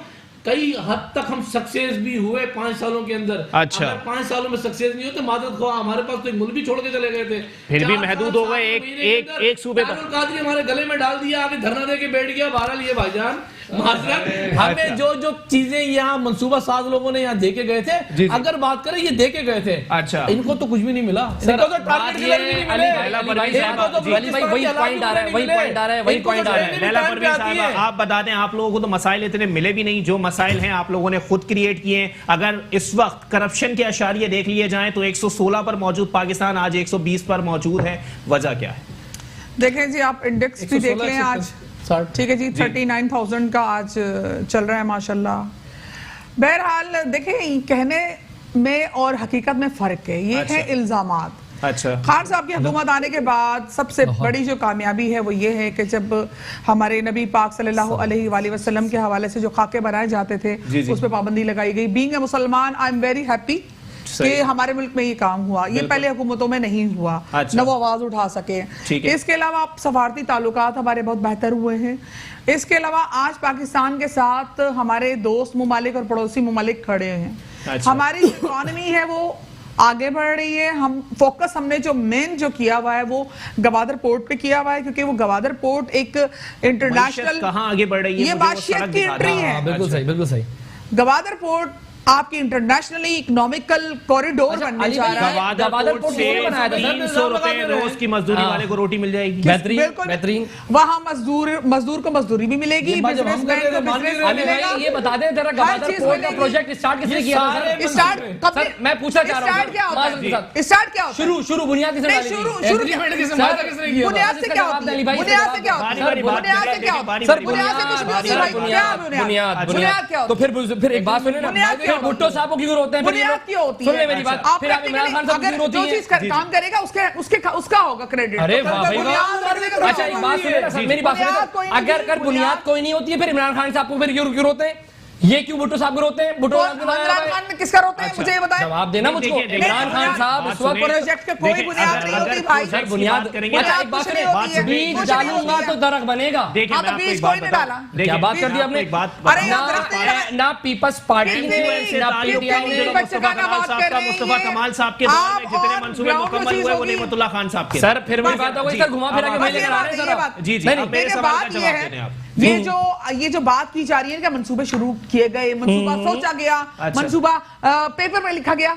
कई हद तक हम सक्सेस भी हुए 5 सालों के अंदर। अच्छा। अगर 5 सालों में सक्सेस नहीं होते, मादरत ख्वाह हमारे पास तो एक मुल्क भी छोड़ के चले गए थे। फिर भी 4 महदूद साल, हो गए, 7 एक- महीने के एक- अंदर एक सूबे तक। तारुल कादरी हमारे गले में डाल दिया, आगे धरना दे के बैठ गया। बहरहाल ये भाईजान माजरत, हमें जो चीजें यहाँ मंसूबा साज लोगों ने यहाँ दे के गए थे, जी। अगर बात करें ये दे के गए थे, अच्छा। इनको तो कुछ भी नहीं मिला। सर, इनको तो बात टारगेट ये किलर भी नहीं मिले। लैला अली परवीन भाई साहब, इनको तो जी। अली भाई वही पॉइंट आ रहा है, वही पॉइंट आ रहा है, वही इनको पॉइंट आ रहा है। लैला टाइम पे परवीन आती साहब, है। आप बता दें, आप लोगों को तो मसाइल इतने मिले भी नहीं, जो मसाइल हैं आप लोगों ने खुद क्रिएट किए हैं। अगर इस वक्त करप्शन के अशारिये देख लिए जाएं तो 116 पर मौजूद पाकिस्तान आज 120 पर मौजूद है। वजह क्या है? देखें जी, आप इंडेक्स भी देख लें आज, 60। ठीक है जी, 39,000 का आज चल रहा है माशाल्लाह। बहरहाल देखें, कहने में और हकीकत में फर्क है। ये अच्छा। है इल्जामात। अच्छा, खान साहब की हुकूमत आने के बाद सबसे बड़ी जो कामयाबी है वो ये है कि जब हमारे नबी पाक सल्लल्लाहु अलैहि वसल्लम के हवाले से जो खाके बनाए जाते थे, जी, जी। उस पर पाबंदी लगाई गई। बीइंग ए मुसलमान, आई एम वेरी हैप्पी सही। कि हमारे मुल्क में ये काम हुआ। ये पहले हुकूमतों में नहीं हुआ, अच्छा। न वो आवाज उठा सके। ठीक है। इसके अलावा आप सफारती ताल्लुकात हमारे बहुत बेहतर हुए हैं। इसके अलावा आज पाकिस्तान के साथ हमारे दोस्त मुमालिक और पड़ोसी मुमालिक खड़े हैं। अच्छा। हमारी जो इकॉनमी है वो आगे बढ़ रही है। हम फोकस हमने जो मेन जो किया हुआ है वो गवादर पोर्ट पे किया हुआ है, क्योंकि वो गवादर पोर्ट एक इंटरनेशनल, कहाँ आगे बढ़ रही है? ये मुझे वो बादशियत सड़क की दिखा एंट्री दो। है। हाँ, बिल्कुल सही, बिल्कुल सही। गवादर पोर्ट आपकी इंटरनेशनली इकोनॉमिकल कॉरिडोर अच्छा, बनने अली जा भाई, रहा है। गवादर पोर्ट से कौन बनाया था सर? 300 रुपए रोज की मजदूरी हाँ। वाले को रोटी मिल जाएगी। बेहतरीन, बिल्कुल बेहतरीन। वहाँ मजदूर को मजदूरी भी मिलेगी, ये बात जब हम बिजनेसमैन कर रहे को थे, मान बिजनेस भी अली मिलेगा। भाई ये बता दें जरा, हर गवादर चीज पोर्ट का मिलेगी। प्रोजेक्ट स्टार्ट किसने किया था सारे सर? स्टार्ट कब सर, मैं पूछना चाह रहा हूं स्टार्ट क्या होता माजरत के है? साथ। स्टार्ट क्या होता है? शुरू बुनियाद किसने नहीं, डाली थी? शुरू एग्रीमेंट किसने मारा था, किसने किया था? बुनियाद से क्या होती है? बुनियाद से क्या होता है? बारी बारी बुनियाद से क्या बारी होता है? बारी सर, बारी बुनियाद से कुछ भी होती है भाई। क्या बुनियाद? बुनियाद क्या तो होती है? फिर एक बात सुनिए ना, बुनियाद क्या फिर होती है? भुट्टो साहब को क्यों रोते हैं? फिर ये बुनियाद लोग? क्या होती है? सुन ले मेरी बात, आप फिर आप इमरान खान साहब अगर क्यों रोती जो हैं? चीज काम करेगा उसका होगा क्रेडिट। अरे वाह भाई बुनियाद करने का वाह। अच्छा एक बात सुनिए ना सर, मेरी बात बुनियाद सुनिए। कोई नहीं अगर थी, बुनियाद कोई नहीं होती है, फिर इमरान खान साहब को फिर क्यों रोते हैं? ये क्यों भुट्टो साहब को रोते हैं? भुट्टो साहब को इमरान खान में किसका रोते हैं मुझे ये बताएं। जवाब देना मुझको। देखिए, इमरान खान साहब इस वक्त प्रोजेक्ट पे कोई बुनियाद नहीं होती भाई। सर बुनियाद अच्छा एक बात करें, बीज डालूंगा तो दरख्त बनेगा। देखिए, हाँ, मैं तो आपको बीज एक बात कोई नहीं बताऊं। डाला। देखिए, क्या बात कर दी आपने? एक बात अरे बताऊं। यार, दरख्त नहीं डाला। ना पीपल्स पार्टी ने कितनी ना कितनी पीटीआई ने मुस्तफा कमाल साहब का, मुस्तफा कमाल साहब के दौर में जितने मंसूबे मुकम्मल हुए वो निमतुल्लाह खान साहब के। सर फिर वही बात हो गई सर, घुमा फिरा के वही लेकर आ रहे हैं सर आप। जी जी, नहीं, अब मेरे देखिए, सवाल का बात ये जवाब है, दें आप। ये जो बात की जा रही है कि मंसूबे शुरू किए गए, मंसूबा सोचा गया, अच्छा। मंसूबा पेपर में लिखा गया,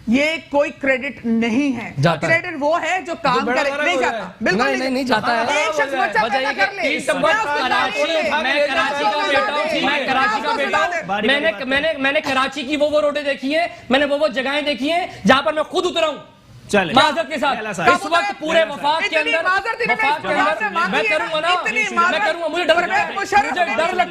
ये कोई क्रेडिट नहीं है। जाता है। क्रेडिट वो है जो काम बड़ा करे, बड़ा नहीं हो जाता, है। बिल्कुल नहीं जाता है। एक शख्स बच्चा वजह पैदा ये कर ले, कि इस वक्त मैं उसको कराची बता मैं दूं। कराची का बेटा हूं, मैं कराची का बेटा हूं। मैंने कराची की वो रोडें देखी है, मैंने वो जगहें देखी हैं जहां पर मैं खुद उतरा हूं चले माजरत के साथ। पहला साहब। इस वक्त पूरे वफाक के अंदर मैं करूंगा ना, मैं करूंगा। मुझे डर लगता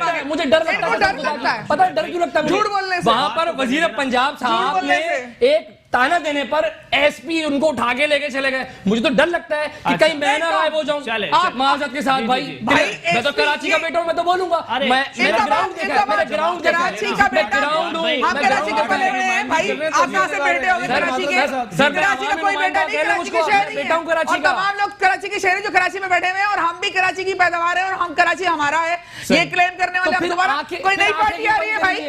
है, मुझे डर लगता है। पता है डर क्यों लगता है? झूठ बोलने से। वहां पर वजीर पंजाब साहब बोलने ने से। एक ताना देने पर एसपी उनको उठा के लेके चले गए। मुझे तो डर लगता है कि कहीं मैं ना गायब हो जाऊं। चले, आप चले। माजरत के साथ जी, भाई जी, जी। भाई, मैं तो SP कराची का बेटा हूं, मैं तो बोलूंगा। अरे, मैंने ग्राउंड देखा है, मैंने ग्राउंड देखा है। कराची का मैं बेटा ग्राउंड हूं, हम मैं कराची के ग्राउंड पले देखा हुए है। हैं भाई। आप कहां से बेटे हो गए सर, कराची के? सर, कराची का कोई बेटा नहीं, कराची के शहरी बेटा हूं कराची और का। तमाम लोग कराची के शहरी जो कराची में बैठे हुए हैं, और हम भी कराची की पैदावार है और हम कराची हमारा है, ये क्लेम करने वाले तो फिर दोबारा आके- कोई नई फिर पार्टी आके आ रही है भाई।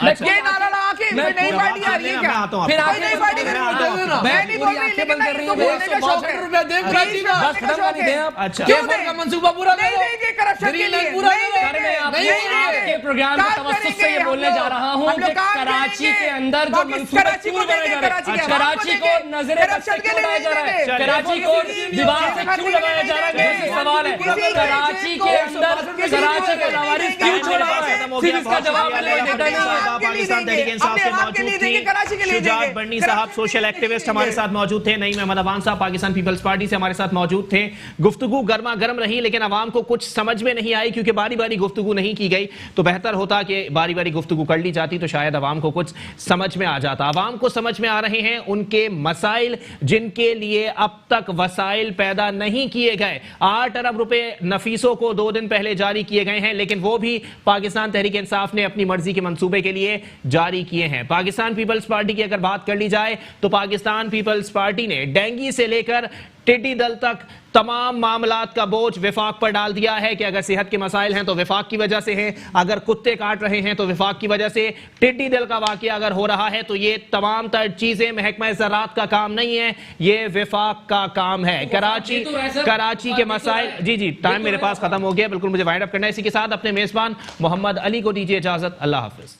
अच्छा। ये नारा लगा के मैं कोई नई पूरा पार्टी आ रही है क्या? मैं आता हूं फिर आपको। कोई नई पार्टी मैं करनी आता हूं है। आपको। मैं नहीं बोल रही, आंखें लेकिन बंद कर नहीं रही तो हैं। बोलने का शौक है। रुपया दे कराची का। बस खत्म कर दें आप। अच्छा। क्यों केफर दें? का मंसूबा पूरा नहीं करो। देंगे करप्शन के ग्रीन लाइन लिए, पूरा नहीं करो। सर, मैं देंगे, नहीं आपके देंगे। प्रोग्राम के काम तवज्जुह से ये करेंगे बोलने हम जा लोग। रहा हूं हम लोग कि काम कराची करेंगे। के अंदर जो बाकी मंसूबे कराची क्यों को लगाए देंगे, जा रहे कराची हैं, के कराची को देंगे। नजरे बद करप्शन से के क्यों लिए लगाया जा रहा है, नहीं देंगे। कराची को दीवार से क्यों लगाया जा रहा है, किसी ये सवाल है। किसी कराची के अंदर कराची को लावारिस क्यों छोड़ा हुआ है, फिर इसका जवाब मुझे कोई देता नहीं है। पाकिस्तान तहरीक इंसाफ से मौजूद थे शुजात बर्नी साहब, सोशल एक्टिविस्ट हमारे साथ मौजूद थे। नईम अहमद अवान साहब पाकिस्तान पीपल्स पार्टी से हमारे साथ मौजूद थे। गुफ्तगू गर्मा गर्म रही, लेकिन आवाम को कुछ समझ में नहीं आई क्योंकि बारी बारी गुफ्तगू नहीं की गई। तो बेहतर होता कि बारी बारी गुफ्तगू कर ली जाती तो शायद आवाम को कुछ समझ में आ जाता। आवाम को समझ में आ रहे हैं उनके मसाइल, जिनके लिए अब तक वसाइल पैदा नहीं किए गए। 8 अरब रुपए नफीसों को 2 दिन पहले जारी किए गए हैं, लेकिन वो भी पाकिस्तान तहरीक इंसाफ ने अपनी मर्जी के मंसूबे के लिए जारी किए हैं। पाकिस्तान पीपल्स पार्टी की अगर बात कर ली जाए तो पाकिस्तान पीपल्स पार्टी ने डेंगी से लेकर टिड्डी दल तक तमाम मामलात का बोझ विफाक पर डाल दिया है कि अगर सेहत के मसाइल हैं तो विफाक की वजह से हैं, अगर कुत्ते काट रहे हैं तो विफाक की वजह से, टिड्डी दल का वाकया अगर हो रहा है तो ये तमाम तर चीजें महकमा ज़राअत का काम नहीं है, ये विफाक का काम है। कराची के मसाइल। जी जी, टाइम मेरे पास खत्म हो गया, बिल्कुल मुझे वाइंड अप करना है। इसी के साथ अपने मेजबान मोहम्मद अली को दीजिए इजाजत। अल्लाह हाफिज।